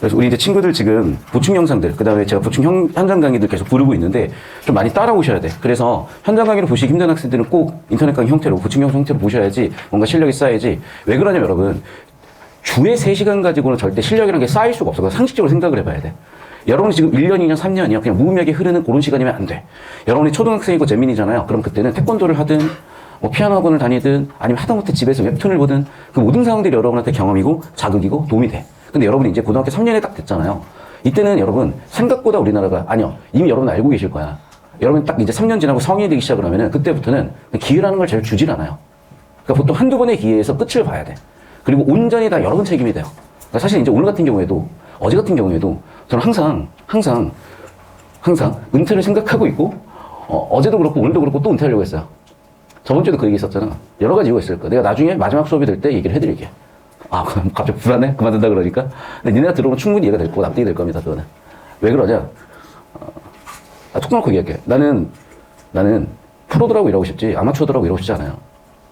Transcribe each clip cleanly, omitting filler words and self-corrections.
그래서 우리 이제 친구들 지금 보충 영상들, 그 다음에 제가 보충 현장 강의들 계속 부르고 있는데 좀 많이 따라오셔야 돼. 그래서 현장 강의를 보시기 힘든 학생들은 꼭 인터넷 강의 형태로, 보충 영상 형태로 보셔야지 뭔가 실력이 쌓여야지. 왜 그러냐면 여러분, 주에 3시간 가지고는 절대 실력이라는 게 쌓일 수가 없어. 상식적으로 생각을 해봐야 돼. 여러분이 지금 1년, 2년, 3년이야. 그냥 무의미하게 흐르는 그런 시간이면 안 돼. 여러분이 초등학생이고 재민이잖아요. 그럼 그때는 태권도를 하든, 뭐 피아노 학원을 다니든, 아니면 하다못해 집에서 웹툰을 보든, 그 모든 상황들이 여러분한테 경험이고, 자극이고, 도움이 돼. 근데 여러분이 이제 고등학교 3년에 딱 됐잖아요. 이때는 여러분, 생각보다 우리나라가, 아니요. 이미 여러분 알고 계실 거야. 여러분 딱 이제 3년 지나고 성인이 되기 시작을 하면은, 그때부터는 기회라는 걸 잘 주질 않아요. 그러니까 보통 한두 번의 기회에서 끝을 봐야 돼. 그리고 온전히 다 여러분 책임이 돼요. 그러니까 사실 이제 오늘 같은 경우에도, 어제 같은 경우에도, 저는 항상 은퇴를 생각하고 있고, 어제도 그렇고 오늘도 그렇고 또 은퇴하려고 했어요. 저번 주에도 그 얘기 있었잖아. 여러 가지 이유가 있을 거야. 내가 나중에 마지막 수업이 될 때 얘기를 해드릴게. 아, 그럼 갑자기 불안해? 그만둔다 그러니까? 근데 니네가 들어오면 충분히 이해가 될 거고 납득이 될 겁니다, 그거는. 왜 그러냐? 톡 놓고 얘기할게. 나는 프로들하고 일하고 싶지, 아마추어들하고 일하고 싶지 않아요.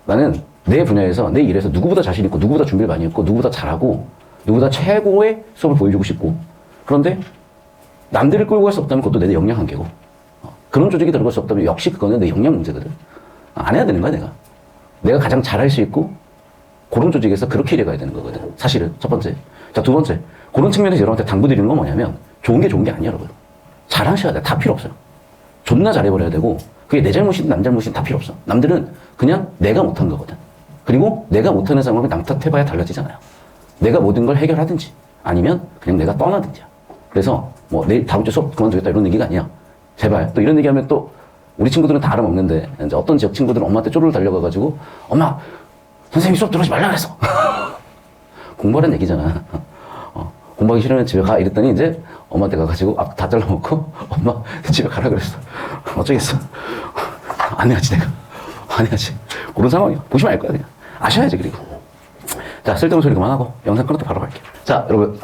나는 내 분야에서, 내 일에서 누구보다 자신 있고, 누구보다 준비를 많이 했고, 누구보다 잘하고, 누구보다 최고의 수업을 보여주고 싶고, 그런데 남들을 끌고 갈 수 없다면 그것도 내 역량 한계고, 그런 조직이 들어갈 수 없다면 역시 그거는 내 역량 문제거든. 안 해야 되는 거야, 내가 가장 잘할 수 있고, 그런 조직에서 그렇게 일해가야 되는 거거든. 사실은 첫 번째. 자, 두 번째. 그런 측면에서 여러분한테 당부드리는 건 뭐냐면 좋은 게 아니야, 여러분. 잘하셔야 돼. 다 필요 없어요. 존나 잘해버려야 되고 그게 내 잘못이든 남 잘못이든 다 필요 없어. 남들은 그냥 내가 못한 거거든. 그리고 내가 못하는 상황을 남 탓해봐야 달라지잖아요. 내가 모든 걸 해결하든지 아니면 그냥 내가 떠나든지. 그래서 뭐 내일 다음 주 수업 그만두겠다 이런 얘기가 아니야. 제발. 또 이런 얘기하면 또 우리 친구들은 다 알아먹는데 이제 어떤 지역 친구들은 엄마한테 쪼르르 달려가가지고 엄마 선생님이 수업 들어오지 말라 그랬어. 공부하라는 얘기잖아. 공부하기 싫으면 집에 가 이랬더니 이제 엄마한테 가가지고 다 잘라먹고 엄마 집에 가라 그랬어. 어쩌겠어. 안 해야지 내가. 안 해야지. 그런 상황이야. 보시면 알 거야 그냥. 아셔야지 그리고. 자, 쓸데없는 소리 그만하고 영상 끊어도 바로 갈게요. 자, 여러분.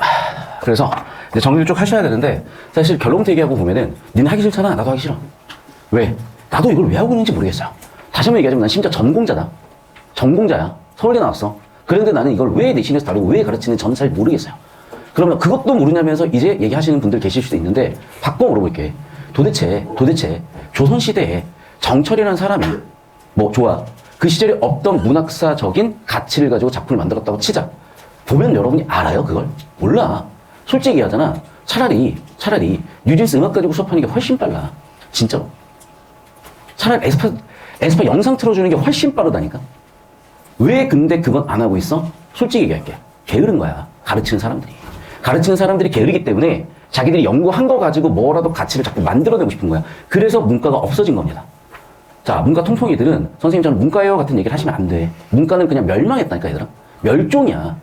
그래서 이제 정리를 쭉 하셔야 되는데 사실 결론부터 얘기하고 보면은 니는 하기 싫잖아. 나도 하기 싫어. 왜? 나도 이걸 왜 하고 있는지 모르겠어요. 다시 한번 얘기하자면 난 심지어 전공자다. 전공자야. 서울대 나왔어. 그런데 나는 이걸 왜 내신에서 다루고 왜 가르치는지 저는 잘 모르겠어요. 그러면 그것도 모르냐면서 이제 얘기하시는 분들 계실 수도 있는데 바꿔 물어볼게. 도대체 조선시대에 정철이라는 사람이 뭐 좋아. 그 시절에 없던 문학사적인 가치를 가지고 작품을 만들었다고 치자. 보면 여러분이 알아요 그걸? 몰라. 솔직히 얘기하잖아. 차라리 뉴진스 음악 가지고 수업하는 게 훨씬 빨라. 진짜로. 차라리 에스파 영상 틀어주는 게 훨씬 빠르다니까. 왜 근데 그건 안 하고 있어? 솔직히 얘기할게. 게으른 거야. 가르치는 사람들이 게으르기 때문에 자기들이 연구한 거 가지고 뭐라도 가치를 자꾸 만들어내고 싶은 거야. 그래서 문과가 없어진 겁니다. 자, 문과 통통이들은 선생님 저는 문과예요 같은 얘기를 하시면 안 돼. 문과는 그냥 멸망했다니까 얘들아. 멸종이야.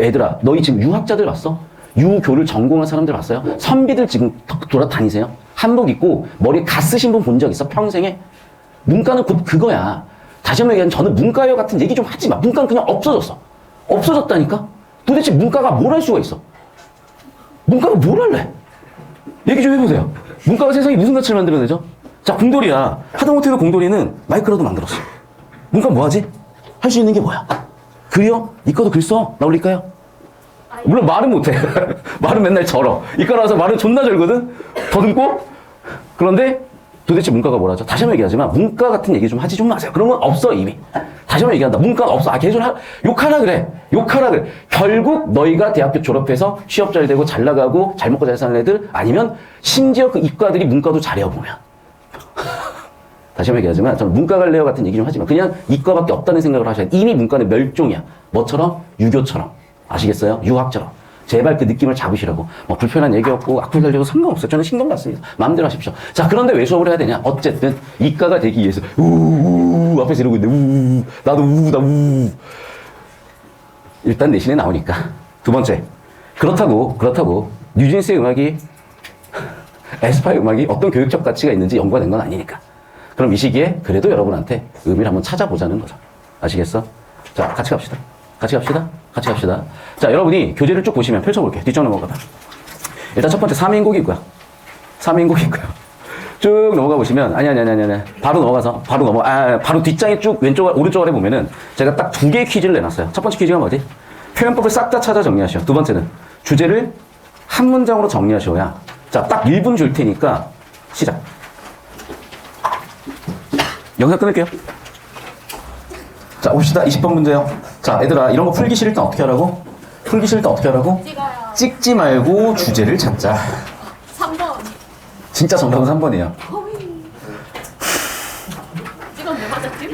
얘들아, 너희 지금 유학자들 봤어? 유교를 전공한 사람들 봤어요? 선비들 지금 돌아다니세요? 한복 입고 머리에 가 쓰신 분 본 적 있어? 평생에? 문과는 곧 그거야. 다시 한번 얘기하면 저는 문과예요 같은 얘기 좀 하지 마. 문과는 그냥 없어졌어. 없어졌다니까? 도대체 문과가 뭘 할 수가 있어? 문과가 뭘 할래? 얘기 좀 해보세요. 문과가 세상에 무슨 가치를 만들어내죠? 자, 공돌이야. 하다못해도 공돌이는 마이크라도 만들었어. 문과 뭐 하지? 할 수 있는 게 뭐야? 글이요? 이과도 글 써? 나 올릴까요? 물론 말은 못해. 말은 맨날 절어. 이과 나와서 말은 존나 절거든? 더듬고? 그런데 도대체 문과가 뭐라죠? 다시 한번 얘기하지만 문과 같은 얘기 좀 하지 좀 마세요. 그런 건 없어 이미. 다시 한번 얘기한다. 문과는 없어. 걔좀 욕하라 그래. 결국 너희가 대학교 졸업해서 취업 잘 되고 잘 나가고 잘 먹고 잘 사는 애들 아니면 심지어 그 이과들이 문과도 잘해요 보면. 다시 한번 얘기하지만 저는 문과 갈래요 같은 얘기 좀 하지만 그냥 이과밖에 없다는 생각을 하셔야 돼. 이미 문과는 멸종이야. 뭐처럼? 유교처럼. 아시겠어요? 유학처럼. 제발 그 느낌을 잡으시라고. 뭐 불편한 얘기 없고 악플 달려도 상관없어요. 저는 신경 났습니다. 마음대로 하십시오. 자, 그런데 왜 수업을 해야 되냐? 어쨌든 이과가 되기 위해서 우우 앞에서 이러고 있는데 나도 나 일단 내신에 나오니까. 두 번째. 그렇다고 뉴진스의 음악이 에스파의 음악이 어떤 교육적 가치가 있는지 연구가 된 건 아니니까. 그럼 이 시기에 그래도 여러분한테 의미를 한번 찾아보자는 거죠. 아시겠어? 자, 같이 갑시다. 자, 여러분이 교재를 쭉 보시면 펼쳐볼게요. 뒤쪽 넘어가봐. 일단 첫 번째 3인곡이 있고요. 쭉 넘어가 보시면, 아니. 바로 뒷장에 쭉 오른쪽 아래 보면은 제가 딱 2개의 퀴즈를 내놨어요. 첫 번째 퀴즈가 뭐지? 표현법을 싹 다 찾아 정리하시오. 두 번째는 주제를 한 문장으로 정리하셔야. 자, 딱 1분 줄 테니까 시작. 영상 끊을게요. 자, 봅시다. 20번 문제요. 자, 얘들아, 이런 거 풀기 싫을 땐 어떻게 하라고? 풀기 싫을 땐 어떻게 하라고? 찍어요. 찍지 말고 주제를 찾자. 3번. 진짜 정답은 3번이에요. 찍었네, 맞았지?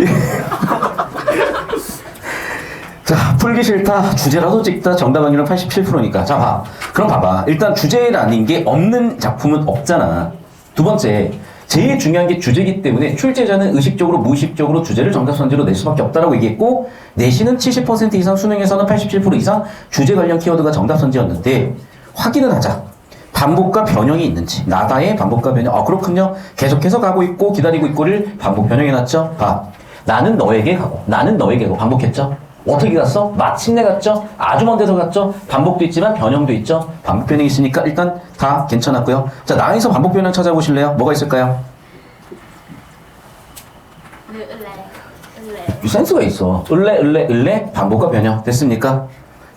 자, 풀기 싫다. 주제라도 찍다. 정답 확률은 87%니까. 자, 봐. 그럼 봐봐. 일단 주제라는 게 없는 작품은 없잖아. 두 번째, 제일 중요한 게 주제이기 때문에 출제자는 의식적으로 무의식적으로 주제를 정답 선지로 낼 수밖에 없다라고 얘기했고, 내신은 70% 이상, 수능에서는 87% 이상 주제 관련 키워드가 정답 선지였는데 확인을 하자. 반복과 변형이 있는지. 나다의 반복과 변형. 아, 그렇군요. 계속해서 가고 있고 기다리고 있고를 반복 변형해놨죠. 봐. 나는 너에게 가고 나는 너에게 가고 반복했죠. 어떻게 갔어? 마침내 갔죠? 아주 먼 데서 갔죠? 반복도 있지만 변형도 있죠? 반복 변형이 있으니까 일단 다 괜찮았고요. 자, 나에서 반복 변형 찾아보실래요? 뭐가 있을까요? 센스가 있어. 을래, 반복과 변형. 됐습니까?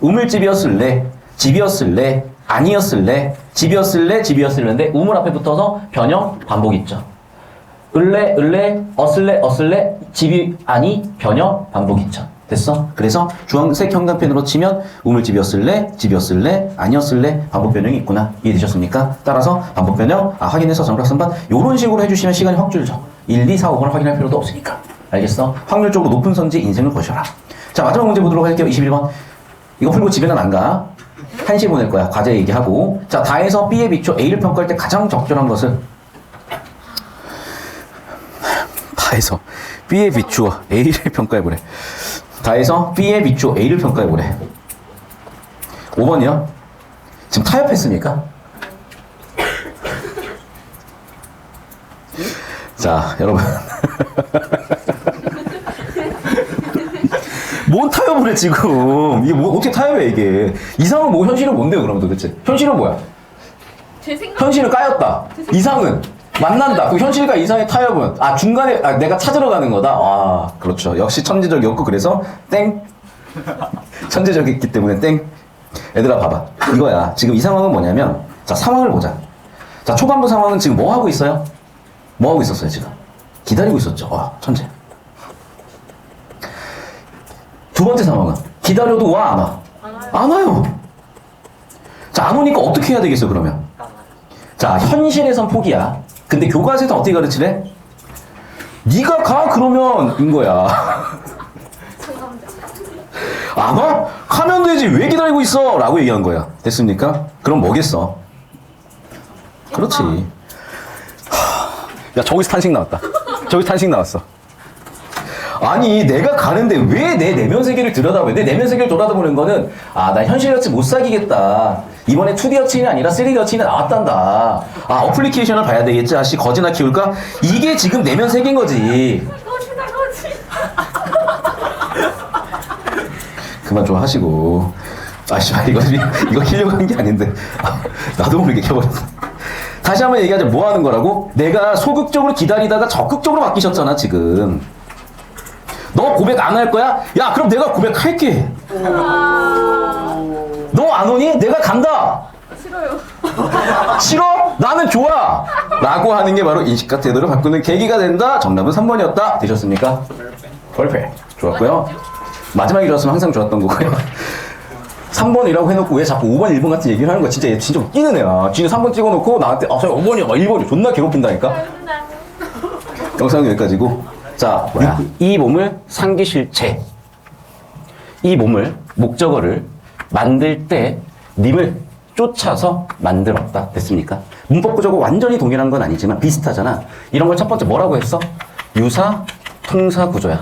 우물집이었을래, 집이었을래, 아니었을래, 집이었을래인데 우물 앞에 붙어서 변형, 반복 있죠. 을래, 어슬래, 집이 아니, 변형, 반복 있죠. 됐어? 그래서 주황색 형광펜으로 치면 우물집이었을래, 집이었을래, 아니었을래, 반복 변형이 있구나. 이해되셨습니까? 따라서 반복 변형, 확인해서 정답 3번 요런 식으로 해주시면 시간이 확 줄죠. 1, 2, 4, 5번을 확인할 필요도 없으니까. 알겠어? 확률적으로 높은 선지 인생을 거셔라. 자, 마지막 문제 보도록 할게요. 21번. 이거 풀고 집에는 안 가. 1시 보낼 거야. 과제 얘기하고. 자, 다에서 B에 비춰 A를 평가할 때 가장 적절한 것은? 다에서 B에 비추어 A를 평가해보래. 다에서 B에 비추어 A를 평가해보래. 5번이요? 지금 타협했습니까? 자, 여러분. 뭔 타협을 해, 지금. 이게 뭐, 어떻게 타협해, 이게. 이상은 뭐, 현실은 뭔데요, 그럼 도대체? 현실은 뭐야? 제 생각. 현실은 까였다. 이상은 만난다. 그 현실과 이상의 타협은 중간에 내가 찾으러 가는 거다. 와, 그렇죠. 역시 천재적이었고 그래서 땡. 천재적이기 때문에 땡. 얘들아 봐봐. 이거야. 지금 이 상황은 뭐냐면 자, 상황을 보자. 자, 초반부 상황은 지금 뭐 하고 있어요? 뭐 하고 있었어요, 지금? 기다리고 있었죠. 와, 천재. 두 번째 상황은 기다려도 와, 안 와? 안 와요. 자, 안 오니까 어떻게 해야 되겠어, 그러면? 자, 현실에선 포기야. 근데 교과서에서 어떻게 가르치래? 네가 가 그러면 인 거야. 안 와? 가면 되지. 왜 기다리고 있어? 라고 얘기한 거야. 됐습니까? 그럼 뭐겠어? 그렇지. 야, 저기서 탄식 나왔다. 저기서 탄식 나왔어. 아니, 내가 가는데 왜 내 내면 세계를 들여다보래? 내 내면 세계를 돌아다보는 거는 나 현실 여친 못 사귀겠다. 이번에 2D 여친이 아니라 3D 여친이 나왔단다. 어플리케이션을 봐야 되겠지. 아씨, 거지나 키울까? 이게 지금 내면 세계인 거지. 거지. 그만 좀 하시고. 아씨, 이거 키려고 한 게 아닌데. 나도 모르게 켜버렸어. 다시 한번 얘기하자. 뭐 하는 거라고? 내가 소극적으로 기다리다가 적극적으로 바뀌셨잖아, 지금. 너 고백 안 할 거야? 야, 그럼 내가 고백할게. 너 안 오니? 내가 간다. 싫어요. 싫어? 나는 좋아. 라고 하는 게 바로 인식과 태도를 바꾸는 계기가 된다. 정답은 3번이었다. 되셨습니까? perfect. 좋았고요. 마지막에 좋았으면 항상 좋았던 거고요. 3번이라고 해놓고 왜 자꾸 5번, 1번 같은 얘기를 하는 거야. 진짜 얘 진짜 웃기는 애야. 지금 3번 찍어놓고 나한테 저 5번이야, 1번이야. 존나 괴롭힌다니까. 영상은 여기까지고. 자, 뭐야? 이 몸을 상기실체. 이 몸을, 목적어를 만들 때 님을 쫓아서 만들었다. 됐습니까? 문법 구조가 완전히 동일한 건 아니지만 비슷하잖아. 이런 걸 첫 번째 뭐라고 했어? 유사, 통사 구조야.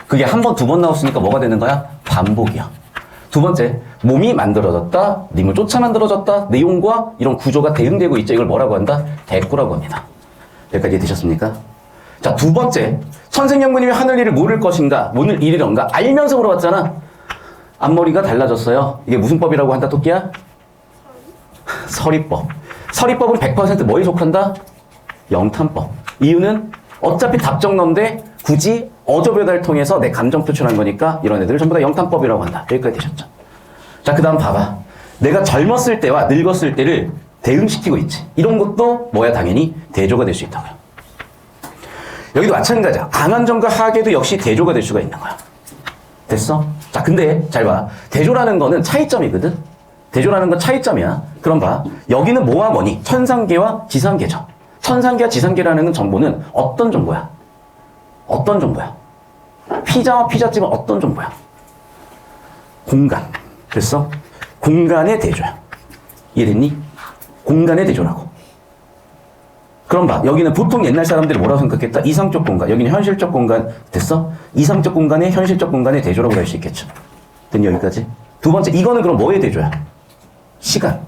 그게 한 번, 두 번 나왔으니까 뭐가 되는 거야? 반복이야. 두 번째, 몸이 만들어졌다, 님을 쫓아 만들어졌다, 내용과 이런 구조가 대응되고 있죠. 이걸 뭐라고 한다? 대꾸라고 합니다. 여기까지 이해되셨습니까? 자, 두 번째, 천생연분이면 하늘 일을 모를 것인가, 오늘 일이런가 알면서 물어봤잖아. 앞머리가 달라졌어요. 이게 무슨 법이라고 한다, 토끼야? 서리법. 서리법은 100% 뭐에 속한다? 영탄법. 이유는 어차피 답정너인데 굳이 어조배달 통해서 내 감정 표출한 거니까 이런 애들을 전부 다 영탄법이라고 한다. 여기까지 되셨죠? 자, 그 다음 봐봐. 내가 젊었을 때와 늙었을 때를 대응시키고 있지. 이런 것도 뭐야? 당연히 대조가 될 수 있다고요. 여기도 마찬가지야. 강한점과 하계도 역시 대조가 될 수가 있는 거야. 됐어? 자, 근데 잘 봐. 대조라는 거는 차이점이거든. 대조라는 건 차이점이야. 그럼 봐. 여기는 뭐와 뭐니? 천상계와 지상계죠. 천상계와 지상계라는 건 정보는 어떤 정보야? 어떤 정보야? 피자와 피자집은 어떤 정보야? 공간. 됐어? 공간의 대조야. 이해됐니? 공간의 대조라고. 그럼 봐. 여기는 보통 옛날 사람들이 뭐라고 생각했다? 이상적 공간. 여기는 현실적 공간. 됐어? 이상적 공간의 현실적 공간의 대조라고 할 수 있겠죠. 됐니? 여기까지? 두 번째, 이거는 그럼 뭐의 대조야? 시간.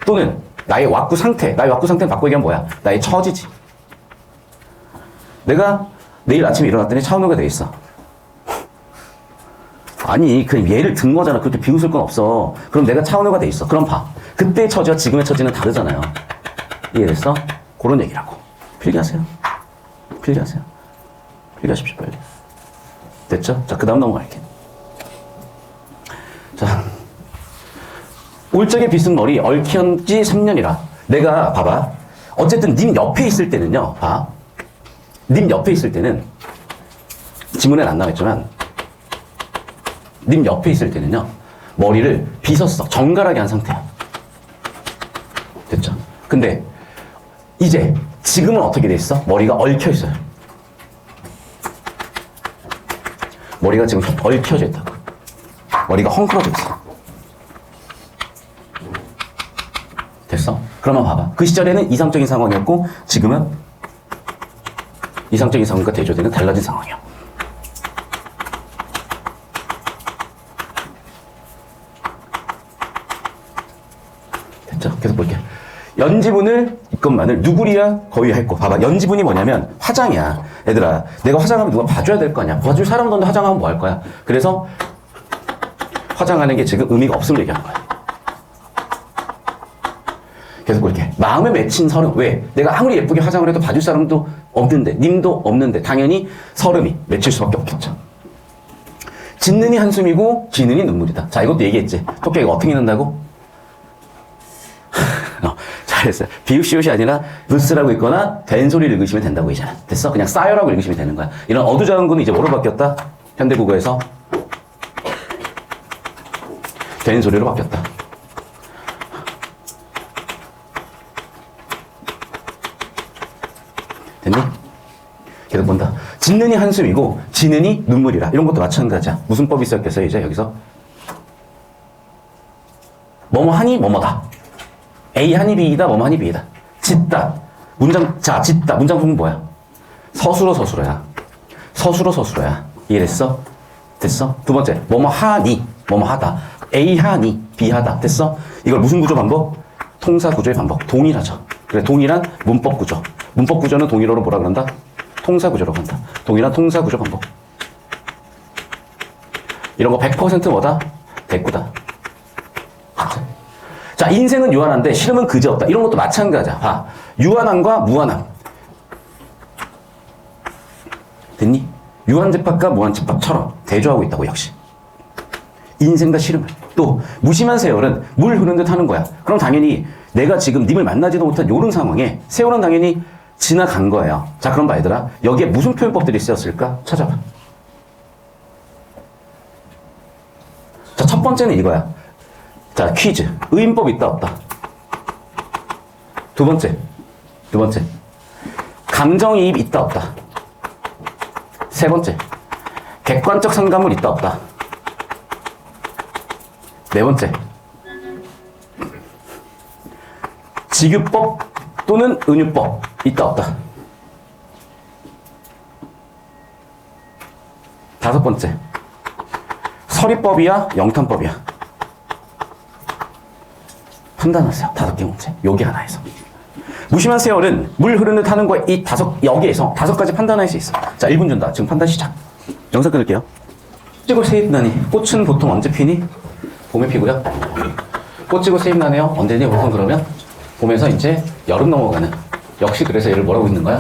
또는 나의 왁구 상태. 나의 왁구 상태는 바꿔 얘기하면 뭐야? 나의 처지지. 내가 내일 아침에 일어났더니 차은우가 돼 있어. 아니, 그냥 얘를 든 거잖아. 그렇게 비웃을 건 없어. 그럼 내가 차은우가 돼 있어. 그럼 봐. 그때의 처지와 지금의 처지는 다르잖아요. 이해됐어? 그런 얘기라고. 필기하세요. 필기하세요. 필기하십시오, 빨리. 됐죠? 자, 그 다음 넘어갈게. 자, 올적에 빗은 머리 얽힌 지 3년이라. 내가 봐봐. 어쨌든 님 옆에 있을 때는요. 봐. 님 옆에 있을 때는 지문에는 안 나와있지만 님 옆에 있을 때는요. 머리를 빗었어. 정갈하게 한 상태야. 됐죠? 근데 이제 지금은 어떻게 돼 있어? 머리가 얽혀 있어요. 머리가 지금 얽혀져 있다고. 머리가 헝클어져 있어. 됐어? 그러면 봐봐. 그 시절에는 이상적인 상황이었고 지금은 이상적인 상황과 대조되는 달라진 상황이야. 됐죠? 계속 볼게. 연지분을 이것만을 누구리야 거의 했고. 봐봐. 연지분이 뭐냐면 화장이야. 얘들아, 내가 화장하면 누가 봐줘야 될 거 아니야. 봐줄 사람 없는데 화장하면 뭐 할 거야. 그래서 화장하는 게 지금 의미가 없음을 얘기하는 거야. 계속 볼게. 마음에 맺힌 서름. 왜? 내가 아무리 예쁘게 화장을 해도 봐줄 사람도 없는데, 님도 없는데 당연히 서름이 맺힐 수밖에 없겠죠. 짓는이 한숨이고 지는이 눈물이다. 자, 이것도 얘기했지. 토끼가 어떻게 는다고? 잘했어요. 비읍시옷이 아니라 부스라고 읽거나 된 소리를 읽으시면 된다고 이제는. 됐어? 그냥 싸요라고 읽으시면 되는 거야. 이런 어두작은 거는 이제 뭐로 바뀌었다? 현대국어에서 된 소리로 바뀌었다. 됐니? 계속 본다. 짓는이 한숨이고 지는이 눈물이라. 이런 것도 마찬가지야. 무슨 법이 있었겠어요? 이제 여기서 뭐뭐 하니 뭐뭐다. A 하니 B이다, 뭐뭐 하니 B이다. 짓다. 문장, 자, 짓다. 문장풍은 뭐야? 서술어, 서술어야. 서술어, 서술어야. 이해됐어? 됐어? 두 번째, 뭐뭐 하니, 뭐뭐 하다. A 하니, B 하다. 됐어? 이걸 무슨 구조 반복? 통사 구조의 반복. 동일하죠. 그래, 동일한 문법 구조. 문법 구조는 동일어로 뭐라 그런다? 통사 구조라고 한다. 동일한 통사 구조 반복. 이런 거 100% 뭐다? 대꾸다. 자, 인생은 유한한데 싫음은 그지없다. 이런 것도 마찬가지야. 봐. 유한함과 무한함. 됐니? 유한집합과 무한집합처럼 대조하고 있다고 역시. 인생과 싫음을. 또 무심한 세월은 물 흐르는 듯 하는 거야. 그럼 당연히 내가 지금 님을 만나지도 못한 이런 상황에 세월은 당연히 지나간 거예요. 자, 그럼 봐 얘들아. 여기에 무슨 표현법들이 쓰였을까? 찾아봐. 자, 첫 번째는 이거야. 자, 퀴즈. 의인법 있다 없다. 두 번째. 감정이입 있다 없다. 세 번째. 객관적 상관물 있다 없다. 네 번째. 직유법 또는 은유법 있다 없다. 다섯 번째. 서리법이야 영탄법이야. 판단하세요. 5개 문제. 여기 하나에서. 무심한 세월은 물 흐르는 듯 하는 거에 이 여기에서 5가지 판단할 수 있어. 자, 1분 준다. 지금 판단 시작. 영상 끊을게요. 꽃지고 세입나니. 꽃은 보통 언제 피니? 봄에 피고요. 꽃지고 세입나네요. 언제니? 보통 그러면 봄에서 이제 여름 넘어가는. 역시 그래서 얘를 뭐라고 있는 거야?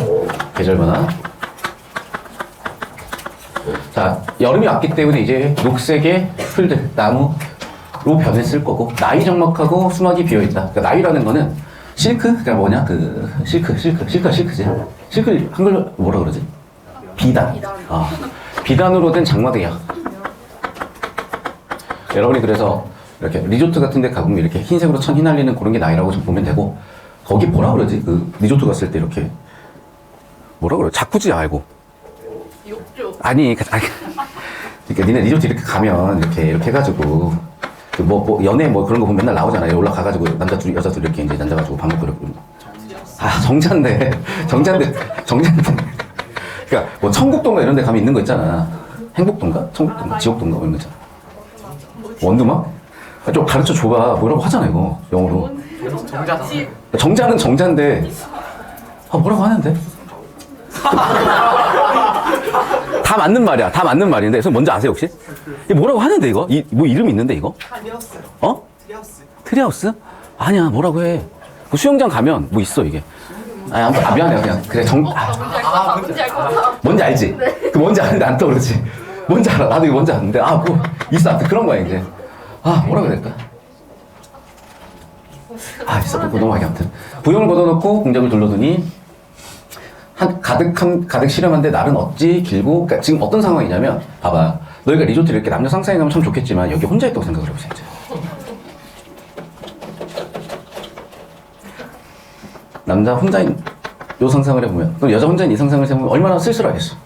계절 변화. 자, 여름이 왔기 때문에 이제 녹색의 풀들, 나무, 변했을 거고, 나이 적막하고 수막이 비어있다. 그러니까 나이라는 거는 실크? 그러니까 뭐냐? 그 실크가 실크지. 실크 한글로 뭐라 그러지? 비단. 비단으로 된 장마대야. 여러분이 그래서 이렇게 리조트 같은 데 가보면 이렇게 흰색으로 천 휘날리는 그런 게 나이라고 좀 보면 되고, 거기 뭐라 그러지? 그 리조트 갔을 때 이렇게 뭐라 그래? 자쿠지 알고. 욕조. 아니, 그러니까 니네 리조트 이렇게 가면 이렇게 해가지고 그 뭐 연애 뭐 그런 거 보면 맨날 나오잖아요. 올라가가지고 남자 둘 여자 둘 이렇게 이제 앉아가지고 밥 먹고 이렇게. 정자인데. 그러니까 뭐 천국동가 이런 데 가면 있는 거 있잖아. 행복동가? 천국동가? 지옥동가? 이런 거 있잖아. 원두막? 좀 가르쳐 줘봐. 뭐라고 하잖아, 이거. 영어로. 정자는 정자인데. 뭐라고 하는데? 다 맞는 말이야. 다 맞는 말인데. 그래서 뭔지 아세요, 혹시? 이게 뭐라고 하는데, 이거? 뭐 이름이 있는데, 이거? 트리하우스요. 어? 트리하우스. 트리하우스? 아니야, 뭐라고 해. 그 수영장 가면 뭐 있어, 이게. 미안해, 그냥. 그래, 뭔지 알 것 같아. 뭔지 알지? 그 뭔지 아는데 안 떠오르지? 뭔지 알아. 나도 이거 뭔지 아는데. 뭐, 있어. 아무튼 그런 거야, 이제. 뭐라고 해야 될까? 있어. 그거 넘어가게 아무튼. 부용을 걷어놓고 공작을 둘러두니, 가득 실험한데 날은 어찌 길고, 그러니까 지금 어떤 상황이냐면, 봐봐. 너희가 리조트를 이렇게 남녀 쌍쌍이 가면 참 좋겠지만, 여기 혼자 있다고 생각을 해보세요, 이제. 남자 혼자인 요 상상을 해보면, 그럼 여자 혼자인 이 상상을 해보면 얼마나 쓸쓸하겠어.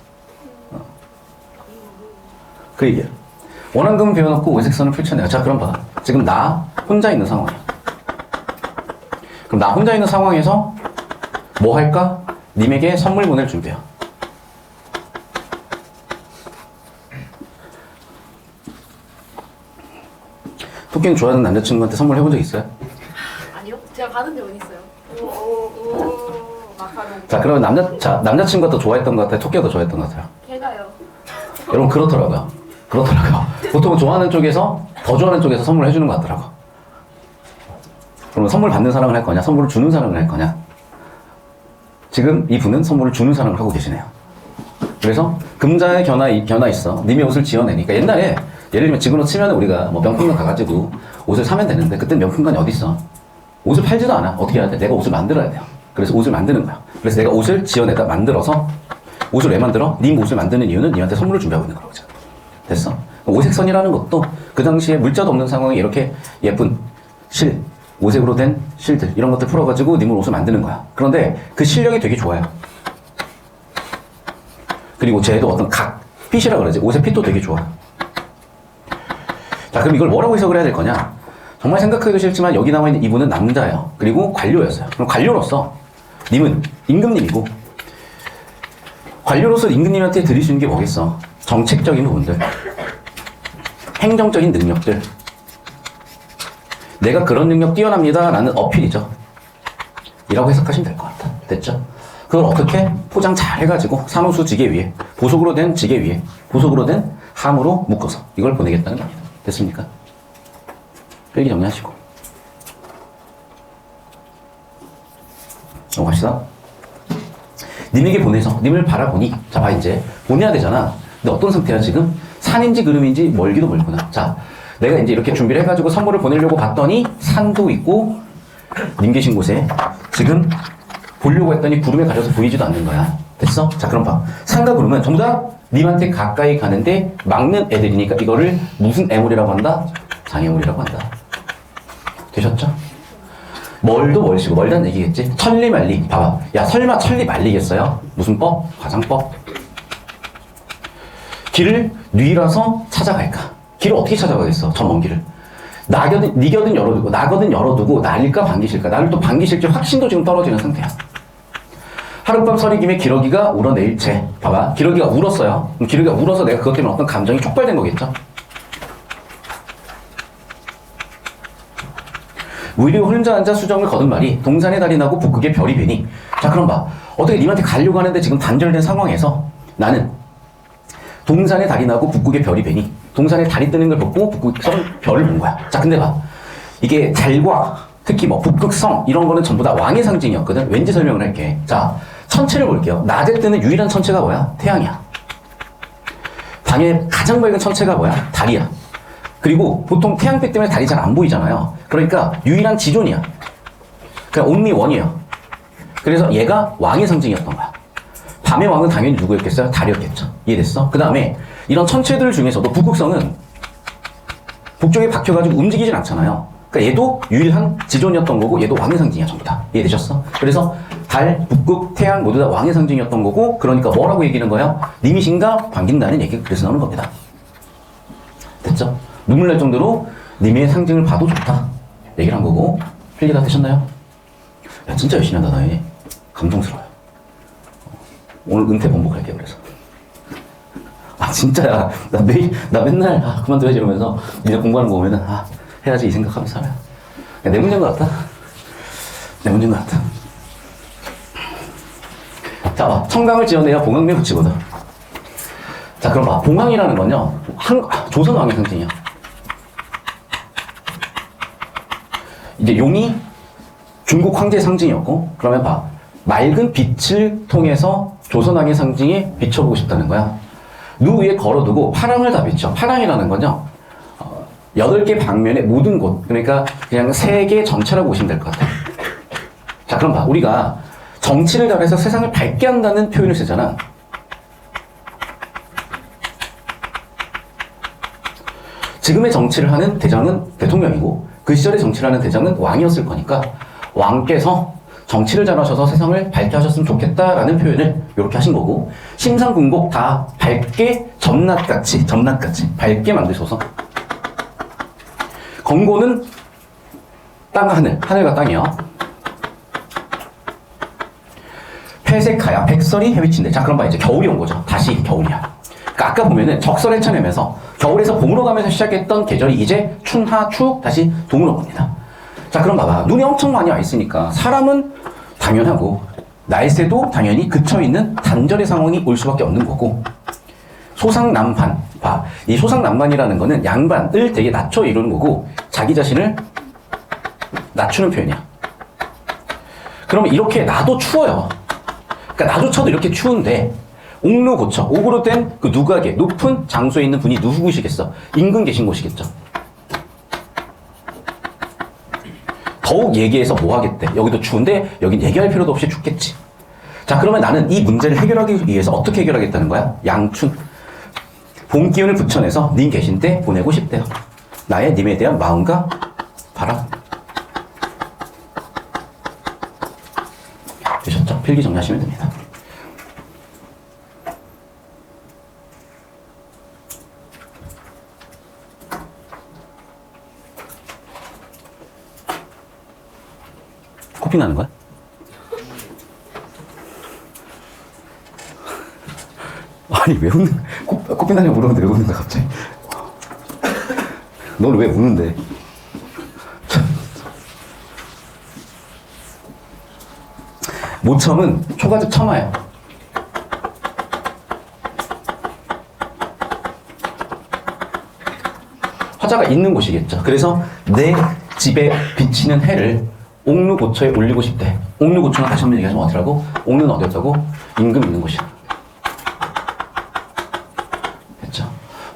그 얘기야. 원앙금을 배워놓고 오색선을 펼쳐내요. 자, 그럼 봐. 지금 나 혼자 있는 상황이야. 그럼 나 혼자 있는 상황에서 뭐 할까? 님에게 선물 보낼 준비야. 토끼는 좋아하는 남자친구한테 선물 해본 적 있어요? 아니요? 제가 받은 적은 있어요. 마카롱. 자, 그러면 남자친구가 더 좋아했던 것 같아요? 토끼가 더 좋아했던 것 같아요? 걔가요. 여러분, 그렇더라고요. 보통은 좋아하는 쪽에서, 더 좋아하는 쪽에서 선물을 해주는 것 같더라고. 그러면 선물 받는 사랑을 할 거냐? 선물을 주는 사랑을 할 거냐? 지금 이분은 선물을 주는 사랑을 하고 계시네요. 그래서 금자의 견아 있어. 님의 옷을 지어내니까 옛날에 예를 들면 지금으로 치면 우리가 뭐 명품관 가가지고 옷을 사면 되는데 그때 명품관이 어디 있어? 옷을 팔지도 않아. 어떻게 해야 돼? 내가 옷을 만들어야 돼요. 그래서 옷을 만드는 거야. 그래서 내가 옷을 지어내다 만들어서 옷을 왜 만들어? 님 옷을 만드는 이유는 님한테 선물을 준비하고 있는 거라고. 됐어? 오색선이라는 것도 그 당시에 물자도 없는 상황에 이렇게 예쁜 실, 오색으로 된 실들 이런 것들 풀어가지고 님을 옷을 만드는 거야. 그런데 그 실력이 되게 좋아요. 그리고 쟤도 어떤 핏이라 그러지. 옷의 핏도 되게 좋아. 자, 그럼 이걸 뭐라고 해석을 해야 될 거냐? 정말 생각하기도 싫지만 여기 나와 있는 이분은 남자예요. 그리고 관료였어요. 그럼 관료로서 님은 임금님이고 관료로서 임금님한테 드릴 수 있는 게 뭐겠어? 정책적인 부분들, 행정적인 능력들. 내가 그런 능력 뛰어납니다 라는 어필이죠. 이라고 해석하시면 될 것 같아. 됐죠? 그걸 어떻게 포장 잘 해가지고 산호수 지게 위에, 보석으로 된 지게 위에, 보석으로 된 함으로 묶어서 이걸 보내겠다는 겁니다. 됐습니까? 필기 정리하시고 넘어갑시다. 님에게 보내서 님을 바라보니, 자, 봐, 이제 보내야 되잖아. 근데 어떤 상태야 지금? 산인지 그름인지 멀기도 멀구나. 자, 내가 이제 이렇게 준비를 해가지고 선물을 보내려고 봤더니 산도 있고 님 계신 곳에 지금 보려고 했더니 구름에 가려서 보이지도 않는 거야. 됐어? 자, 그럼 봐. 산과 구름은 전부 다 님한테 가까이 가는데 막는 애들이니까 이거를 무슨 애물이라고 한다? 장애물이라고 한다. 되셨죠? 멀도 멀시고 멀다는 얘기겠지? 천리말리. 봐봐. 야, 설마 천리 말리겠어요? 무슨 법? 화장법. 길을 뉘라서 찾아갈까? 길을 어떻게 찾아가겠어? 저 먼 길을. 니겨든 열어두고, 나거든 열어두고, 날릴까 반기실까? 나를 또 반기실지 확신도 지금 떨어지는 상태야. 하룻밤 서리김에 기러기가 울어내일 채. 봐봐. 기러기가 울었어요. 그럼 기러기가 울어서 내가 그것 때문에 어떤 감정이 촉발된 거겠죠? 무의리고 혼자 앉아 수정을 거둔 말이 동산에 달이 나고 북극에 별이 되니. 자, 그럼 봐. 어떻게 님한테 가려고 하는데 지금 단절된 상황에서 나는 동산에 달이 나고 북극에 별이 되니. 동산에 달이 뜨는 걸 보고 북극성 별을 본 거야. 자, 근데 봐. 이게 달과 특히 뭐 북극성 이런 거는 전부 다 왕의 상징이었거든. 왠지 설명을 할게. 자, 천체를 볼게요. 낮에 뜨는 유일한 천체가 뭐야? 태양이야. 밤에 가장 밝은 천체가 뭐야? 달이야. 그리고 보통 태양빛 때문에 달이 잘 안 보이잖아요. 그러니까 유일한 지존이야. 그냥 only one이야. 그래서 얘가 왕의 상징이었던 거야. 밤의 왕은 당연히 누구였겠어요? 달이었겠죠. 이해됐어? 그 다음에 이런 천체들 중에서도 북극성은 북쪽에 박혀가지고 움직이진 않잖아요. 그러니까 얘도 유일한 지존이었던 거고 얘도 왕의 상징이야 전부 다. 이해되셨어? 그래서 달, 북극, 태양 모두 다 왕의 상징이었던 거고 그러니까 뭐라고 얘기하는 거예요? 님이신가 반긴다는 얘기가 그래서 나오는 겁니다. 됐죠? 눈물 날 정도로 님의 상징을 봐도 좋다. 얘기를 한 거고 필기가 되셨나요? 야 진짜 열심히 한다 너희. 감동스러워요. 오늘 은퇴 번복할게요 그래서. 아 진짜야. 나 맨날 그만둬야지 이러면서 니네 공부하는 거 보면은 해야지 이 생각하면서 살아요. 야, 내 문제인 것 같다. 내 문제인 것 같다. 자 봐. 청강을 지어내야 봉황리에 붙이거든. 자 그럼 봐. 봉황이라는 건요 조선 왕의 상징이야. 이제 용이 중국 황제의 상징이었고 그러면 봐. 맑은 빛을 통해서 조선왕의 상징에 비춰보고 싶다는 거야. 누 위에 걸어두고 파랑을 다 비춰. 파랑이라는 건요 8개 방면의 모든 곳, 그러니까 그냥 세계 전체라고 보시면 될 것 같아. 자 그럼 봐. 우리가 정치를 잘해서 세상을 밝게 한다는 표현을 쓰잖아. 지금의 정치를 하는 대장은 대통령이고 그 시절에 정치를 하는 대장은 왕이었을 거니까 왕께서 정치를 잘하셔서 세상을 밝게 하셨으면 좋겠다라는 표현을 이렇게 하신 거고 심상궁곡 다 밝게 점낮같이 밝게 만드셔서 건고는 땅과 하늘, 하늘과 땅이요. 폐색하야 백설이 해비친대. 자 그럼 봐 이제 겨울이 온 거죠. 다시 겨울이야. 그러니까 아까 보면은 적설에 쳐내면서 겨울에서 봄으로 가면서 시작했던 계절이 이제 춘하 추 다시 동으로 갑니다. 자 그럼 봐봐. 눈이 엄청 많이 와 있으니까 사람은 당연하고 날새도 당연히 그쳐있는 단절의 상황이 올 수밖에 없는 거고 소상남반 봐. 이 소상남반이라는 거는 양반을 되게 낮춰 이루는 거고 자기 자신을 낮추는 표현이야. 그러면 이렇게 나도 추워요. 그러니까 나조차도 이렇게 추운데 옥루고처 옥으로 된 그 누각의 높은 장소에 있는 분이 누구시겠어? 임금 계신 곳이겠죠. 더욱 얘기해서 뭐 하겠대? 여기도 추운데 여긴 얘기할 필요도 없이 춥겠지. 자 그러면 나는 이 문제를 해결하기 위해서 어떻게 해결하겠다는 거야? 양춘 봄 기운을 붙여내서 님 계신 때 보내고 싶대요. 나의 님에 대한 마음과 바람. 되셨죠? 필기 정리하시면 됩니다. 코피 나는 거야? 아니 왜 웃는 코피 나냐고 물었는데 왜 웃는 거야 갑자기? 너는 왜 우는데? 모첨은 초가집 첨화예요. 화자가 있는 곳이겠죠. 그래서 내 집에 비치는 해를 옥루고처에 올리고 싶대. 옥루고처는 다시 한번 얘기하자면 어디라고? 옥루는 어디였다고? 임금 있는 곳이야. 됐죠?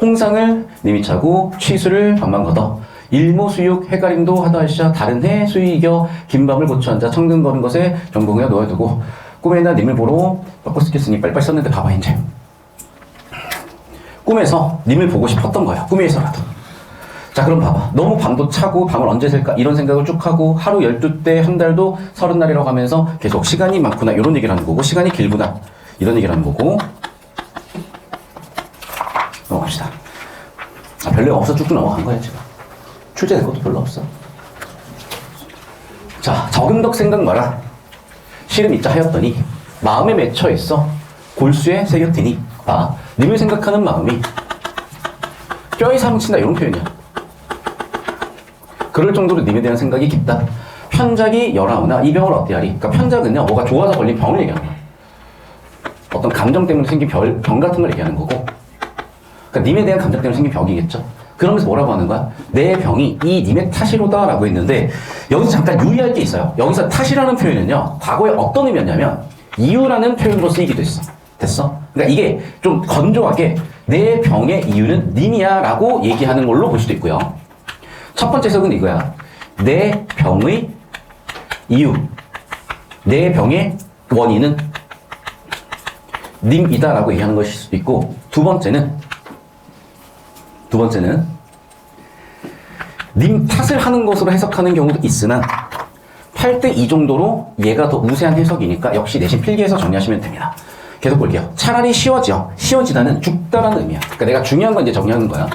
홍상을 님이 차고 취수를 방만 걷어 일모수육 해가림도 하다하시자 다른 해 수이 이겨 긴밤을 고쳐 앉아 청근 거는 것에 경공에 놓아두고 꿈에나 님을 보러 뻗고 쓰겠으니 빨리빨리 썼는데 봐봐 이제 꿈에서 님을 보고 싶었던 거야. 꿈에서라도. 자 그럼 봐봐. 너무 밤도 차고 밤을 언제 셀까 이런 생각을 쭉 하고 하루 12대 한 달도 30날이라고 하면서 계속 시간이 많구나 이런 얘기를 하는 거고 시간이 길구나 이런 얘기를 하는 거고 넘어갑시다. 별로 없어 쭉쭉 넘어간 거야 지금. 출제될 것도 별로 없어. 자 적은덕 생각 마라. 실은 이자 하였더니 마음에 맺혀 있어 골수에 새겼더니 봐. 님을 생각하는 마음이 뼈에 사무친다 이런 표현이야. 그럴 정도로 님에 대한 생각이 깊다. 편작이 열하오나 이 병을 어때하리? 그러니까 편작은요 뭐가 좋아서 걸린 병을 얘기하는 거야. 어떤 감정 때문에 생긴 병 같은 걸 얘기하는 거고 그러니까 님에 대한 감정 때문에 생긴 병이겠죠. 그러면서 뭐라고 하는 거야? 내 병이 이 님의 탓이로다 라고 했는데 여기서 잠깐 유의할 게 있어요. 여기서 탓이라는 표현은요 과거에 어떤 의미였냐면 이유라는 표현으로 쓰이기도 했어. 됐어? 그러니까 이게 좀 건조하게 내 병의 이유는 님이야 라고 얘기하는 걸로 볼 수도 있고요. 첫 번째 해석은 이거야. 내 병의 이유, 내 병의 원인은 님이다 라고 얘기하는 것일 수도 있고, 두 번째는 님 탓을 하는 것으로 해석하는 경우도 있으나 8대2 정도로 얘가 더 우세한 해석이니까 역시 내신 필기해서 정리하시면 됩니다. 계속 볼게요. 차라리 쉬워지다는 죽다라는 의미야. 그러니까 내가 중요한 건 이제 정리하는 거야.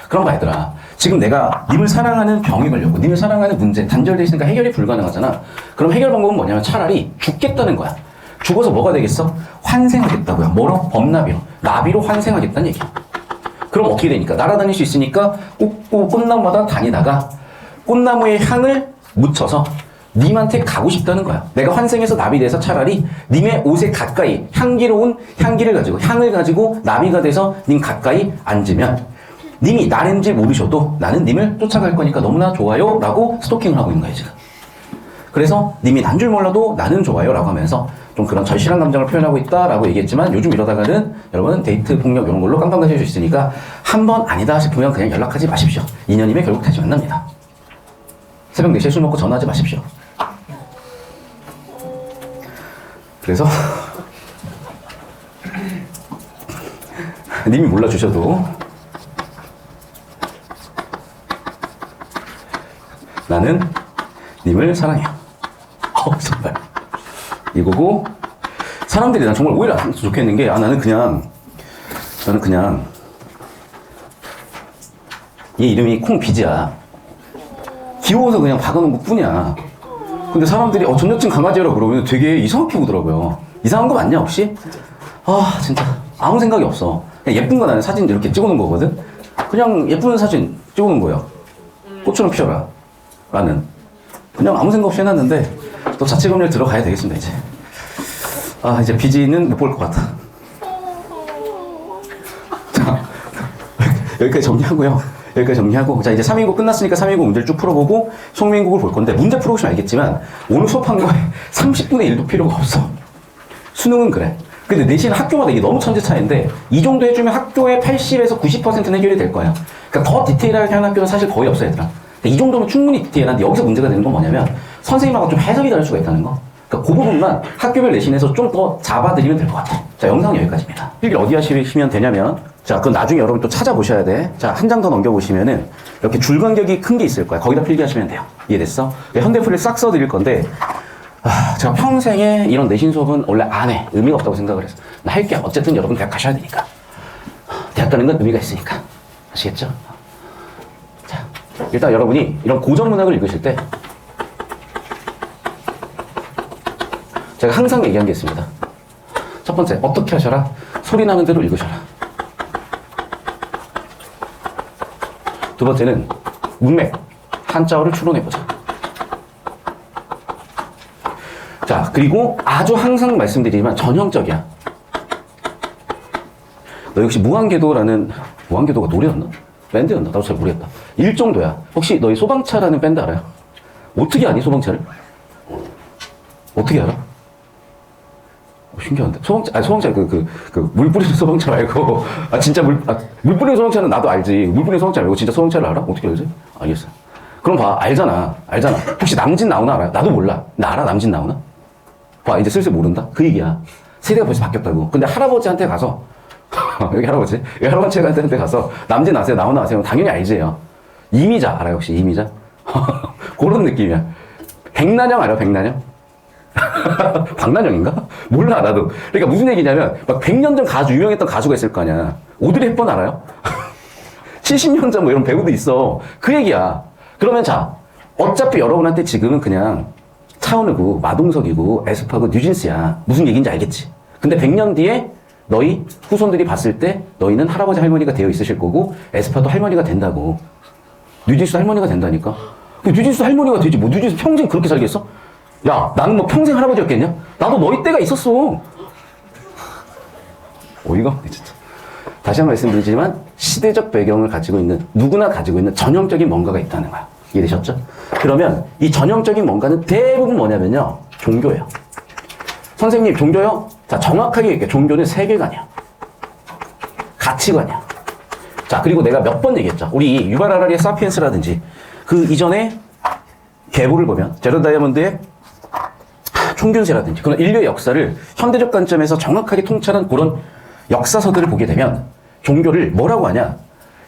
그런 거 얘들아, 지금 내가 님을 사랑하는 병이 걸렸고 님을 사랑하는 문제 단절되어 있으니까 해결이 불가능하잖아. 그럼 해결 방법은 뭐냐면 차라리 죽겠다는 거야. 죽어서 뭐가 되겠어? 환생하겠다고요. 뭐로? 범나비로. 나비로 환생하겠다는 얘기야. 그럼 어떻게 되니까? 날아다닐 수 있으니까 꽃나무마다 다니다가 꽃나무의 향을 묻혀서 님한테 가고 싶다는 거야. 내가 환생해서 나비 돼서 차라리 님의 옷에 가까이 향기로운 향기를 가지고 향을 가지고 나비가 돼서 님 가까이 앉으면 님이 나인지 모르셔도 나는 님을 쫓아갈 거니까 너무나 좋아요 라고 스토킹을 하고 있는 거예요 지금. 그래서 님이 난 줄 몰라도 나는 좋아요 라고 하면서 좀 그런 절실한 감정을 표현하고 있다라고 얘기했지만 요즘 이러다가는 여러분 데이트 폭력 이런 걸로 깜빵 가실 수 있으니까 한번 아니다 싶으면 그냥 연락하지 마십시오. 인연이면 결국 다시 만납니다. 새벽 4시에 술 먹고 전화하지 마십시오. 그래서 님이 몰라주셔도 나는 님을 사랑해요. 정말 이거고, 사람들이 난 정말 오히려 안 했으면 좋겠는 게, 나는 그냥 얘 이름이 콩비지야. 귀여워서 그냥 박아놓은 것 뿐이야. 근데 사람들이 전 여친 강아지라고 그러면 되게 이상하게 보더라고요. 이상한 거 맞냐 혹시? 아 진짜 아무 생각이 없어. 그냥 예쁜 거 나는 사진 이렇게 찍어놓은 거거든. 그냥 예쁜 사진 찍어놓은 거예요. 꽃처럼 피어라 라는. 그냥 아무 생각 없이 해놨는데 또 자체검열 들어가야 되겠습니다 이제. 이제 비지는 못 볼 것 같아. 자, 여기까지 정리하고 자, 이제 3인국 끝났으니까 3인국 문제를 쭉 풀어보고 송민국을 볼 건데, 문제 풀어보시면 알겠지만 오늘 수업한 거에 30분의 1도 필요가 없어. 수능은 그래. 근데 내신은 학교마다 이게 너무 천재 차이인데 이 정도 해주면 학교의 80에서 90%는 해결이 될 거야. 그러니까 더 디테일하게 하는 학교는 사실 거의 없어 얘들아. 이 정도면 충분히 디테일한데 여기서 문제가 되는 건 뭐냐면 선생님하고 좀 해석이 다를 수가 있다는 거. 그러니까 그 부분만 학교별 내신에서 좀 더 잡아드리면 될 것 같아. 자, 영상은 여기까지입니다. 필기를 어디 하시면 되냐면, 자, 그건 나중에 여러분 또 찾아보셔야 돼. 자, 한 장 더 넘겨보시면은 이렇게 줄간격이 큰 게 있을 거야. 거기다 필기하시면 돼요. 이해됐어? 현대풀이를 싹 써드릴 건데, 제가 평생에 이런 내신 수업은 원래 안 해. 의미가 없다고 생각을 해서. 나 할게. 어쨌든 여러분 대학 가셔야 되니까. 대학 가는 건 의미가 있으니까. 아시겠죠? 자, 일단 여러분이 이런 고전 문학을 읽으실 때 제가 항상 얘기한 게 있습니다. 첫 번째, 어떻게 하셔라? 소리 나는 대로 읽으셔라. 두 번째는 문맥, 한자어를 추론해보자. 자, 그리고 아주 항상 말씀드리지만 전형적이야. 너 역시 무한궤도가 노래였나? 밴드였나? 나도 잘 모르겠다. 일정도야. 혹시 너희 소방차라는 밴드 알아요? 어떻게 아니, 소방차를? 어떻게 알아? 신기한데. 소방차, 물 뿌리는 소방차 말고, 진짜 물 뿌리는 소방차는 나도 알지. 물 뿌리는 소방차 말고 진짜 소방차를 알아? 어떻게 알지? 알겠어. 그럼 봐, 알잖아. 혹시 남진 나오나 알아요? 나도 몰라. 나 알아? 남진 나오나? 봐, 이제 슬슬 모른다? 그 얘기야. 세대가 벌써 바뀌었다고. 근데 할아버지한테 가서, 여기 할아버지한테 가서, 남진 아세요? 나오나 아세요? 당연히 알지요. 이미자, 알아요? 혹시 이미자? 그런 느낌이야. 백난영 알아요? 백난영? 박난영인가? 몰라, 나도. 그러니까 무슨 얘기냐면, 막 100년 전 유명했던 가수가 있을 거 아니야. 오드리 헵번 알아요? 70년 전 뭐 이런 배우도 있어. 그 얘기야. 그러면 자, 어차피 여러분한테 지금은 그냥 차은우고, 마동석이고, 에스파고, 뉴진스야. 무슨 얘기인지 알겠지? 근데 100년 뒤에 너희 후손들이 봤을 때 너희는 할아버지 할머니가 되어 있으실 거고, 에스파도 할머니가 된다고. 뉴진스도 할머니가 된다니까? 뉴진스 할머니가 되지. 뭐 뉴진스 평생 그렇게 살겠어? 야, 나는 뭐 평생 할아버지였겠냐? 나도 너희 때가 있었어. 어이가 없네, 진짜. 다시 한 번 말씀드리지만, 시대적 배경을 가지고 있는, 누구나 가지고 있는 전형적인 뭔가가 있다는 거야. 이해되셨죠? 그러면 이 전형적인 뭔가는 대부분 뭐냐면요. 종교예요. 선생님, 종교요? 자, 정확하게 얘기해. 종교는 세계관이야. 가치관이야. 자, 그리고 내가 몇 번 얘기했죠. 우리 유발 하라리의 사피엔스라든지 그 이전에 계보를 보면 제런 다이아몬드의 총균세라든지 그런 인류의 역사를 현대적 관점에서 정확하게 통찰한 그런 역사서들을 보게 되면 종교를 뭐라고 하냐?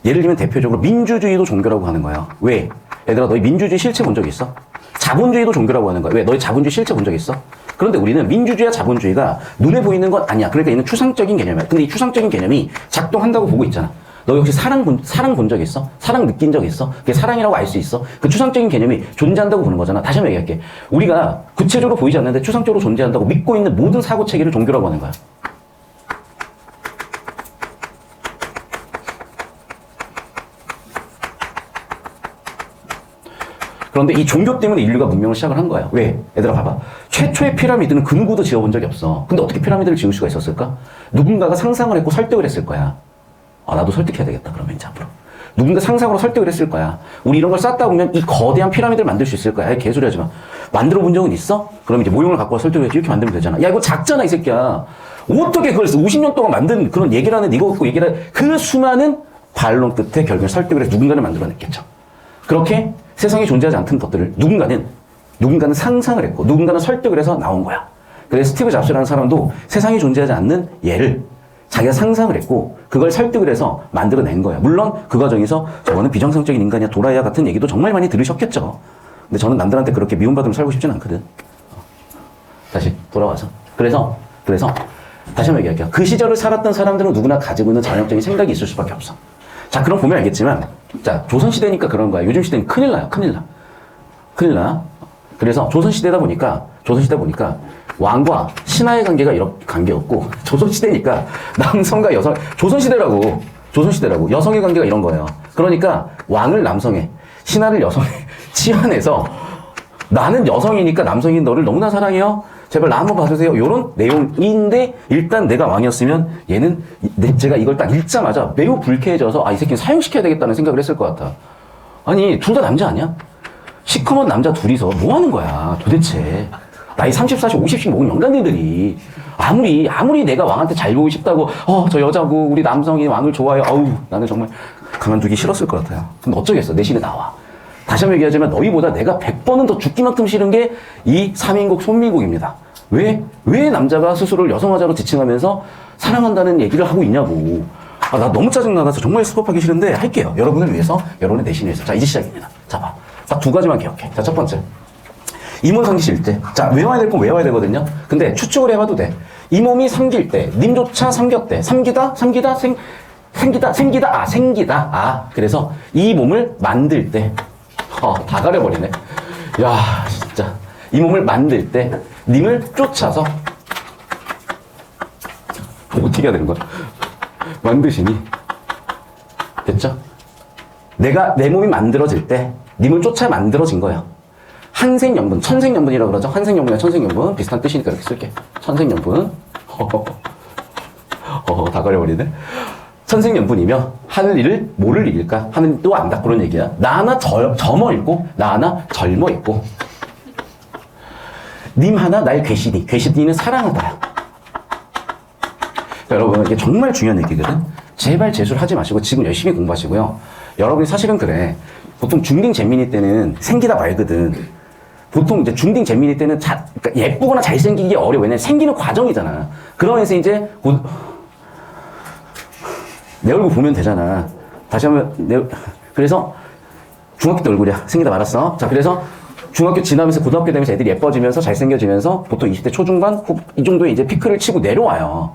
예를 들면 대표적으로 민주주의도 종교라고 하는 거야. 왜? 얘들아, 너희 민주주의 실체 본 적 있어? 자본주의도 종교라고 하는 거야. 왜? 너희 자본주의 실체 본 적 있어? 그런데 우리는 민주주의와 자본주의가 눈에 보이는 건 아니야. 그러니까 얘는 추상적인 개념이야. 근데 이 추상적인 개념이 작동한다고 보고 있잖아. 너 혹시 사랑 본 적 있어? 사랑 느낀 적 있어? 그게 사랑이라고 알 수 있어? 그 추상적인 개념이 존재한다고 보는 거잖아. 다시 한번 얘기할게. 우리가 구체적으로 보이지 않는데 추상적으로 존재한다고 믿고 있는 모든 사고 체계를 종교라고 하는 거야. 그런데 이 종교 때문에 인류가 문명을 시작을 한 거야. 왜? 얘들아 봐봐. 최초의 피라미드는 근구도 지어본 적이 없어. 근데 어떻게 피라미드를 지을 수가 있었을까? 누군가가 상상을 했고 설득을 했을 거야. 아, 나도 설득해야 되겠다. 그러면 이제 앞으로. 누군가 상상으로 설득을 했을 거야. 우리 이런 걸 쌓다 보면 이 거대한 피라미드를 만들 수 있을 거야. 야, 개소리 하지 마. 만들어 본 적은 있어? 그럼 이제 모형을 갖고 와 설득을 해야지. 이렇게 만들면 되잖아. 야, 이거 작잖아, 이 새끼야. 어떻게 그걸 50년 동안 만든 그런 얘기를 하는 이거 갖고 얘기를 그 수많은 반론 끝에 결국에 설득을 해서 누군가를 만들어냈겠죠. 그렇게 세상에 존재하지 않던 것들을 누군가는 상상을 했고 누군가는 설득을 해서 나온 거야. 그래서 스티브 잡스라는 사람도 세상에 존재하지 않는 얘를 자기가 상상을 했고 그걸 설득을 해서 만들어낸 거야. 물론 그 과정에서 저거는 비정상적인 인간이야, 도라이야 같은 얘기도 정말 많이 들으셨겠죠. 근데 저는 남들한테 그렇게 미움받으면 살고 싶진 않거든. 다시 돌아와서 그래서 다시 한번 얘기할게요. 그 시절을 살았던 사람들은 누구나 가지고 있는 전형적인 생각이 있을 수밖에 없어. 자, 그럼 보면 알겠지만, 자, 조선시대니까 그런 거야. 요즘 시대는 큰일 나요. 큰일 나. 그래서 조선시대다 보니까 왕과 신하의 관계가 이렇게 관계였고, 조선시대니까 남성과 여성, 조선시대라고 여성의 관계가 이런 거예요. 그러니까 왕을 남성에, 신하를 여성에 치환해서 나는 여성이니까 남성인 너를 너무나 사랑해요. 제발 나 한번 봐주세요. 이런 내용인데 일단 내가 왕이었으면 얘는 제가 이걸 딱 읽자마자 매우 불쾌해져서 이 새끼는 사형시켜야 되겠다는 생각을 했을 것 같아. 아니 둘 다 남자 아니야? 시커먼 남자 둘이서 뭐 하는 거야 도대체. 나이 30, 40, 50씩 먹은 영감님들이 아무리 내가 왕한테 잘 보고 싶다고 저 여자고 우리 남성이 왕을 좋아해요. 나는 정말 가만두기 싫었을 것 같아요. 근데 어쩌겠어. 내신에 나와. 다시 한번 얘기하자면 너희보다 내가 100번은 더 죽기만큼 싫은 게 이 3인국 손민국입니다. 왜 남자가 스스로를 여성화자로 지칭하면서 사랑한다는 얘기를 하고 있냐고. 나 너무 짜증나가서 정말 수업하기 싫은데 할게요. 여러분을 위해서, 여러분의 내신을 위해서. 자, 이제 시작입니다. 자, 봐. 딱 두 가지만 기억해. 자, 첫 번째. 임원성기 실 때. 자, 외워야 될 건 외워야 되거든요. 근데 추측을 해봐도 돼. 이 몸이 삼길 때, 님조차 삼겼대. 생기다. 그래서 이 몸을 만들 때. 다 가려버리네. 야, 진짜. 이 몸을 만들 때, 님을 쫓아서, 어떻게 해야 되는 거야? 만드시니. 됐죠? 내 몸이 만들어질 때, 님을 쫓아 만들어진 거야. 한생연분, 천생연분이라고 그러죠? 한생연분이나 천생연분. 비슷한 뜻이니까 이렇게 쓸게. 천생연분. 다 가려버리네. 천생연분이며 하늘 일을 뭐를 이길까? 하는 또 안다 그런 얘기야. 나 하나 젊어 있고 나 하나 젊어 있고 님 하나 날 괴시니는 사랑하다야. 여러분 이게 정말 중요한 얘기거든. 제발 재수를 하지 마시고 지금 열심히 공부하시고요. 여러분이 사실은 그래. 보통 중딩 잼민이 때는 생기다 말거든. 보통 이제 중딩 잼민이 때는 그러니까 예쁘거나 잘생기기 어려워. 왜냐면 생기는 과정이잖아. 그러면서 이제 내 얼굴 보면 되잖아. 다시 한번 그래서 중학교 때 얼굴이야. 생기다 말았어. 자, 그래서 중학교 지나면서 고등학교 되면서 애들이 예뻐지면서 잘생겨지면서 보통 20대 초중반 이 정도에 이제 피크를 치고 내려와요.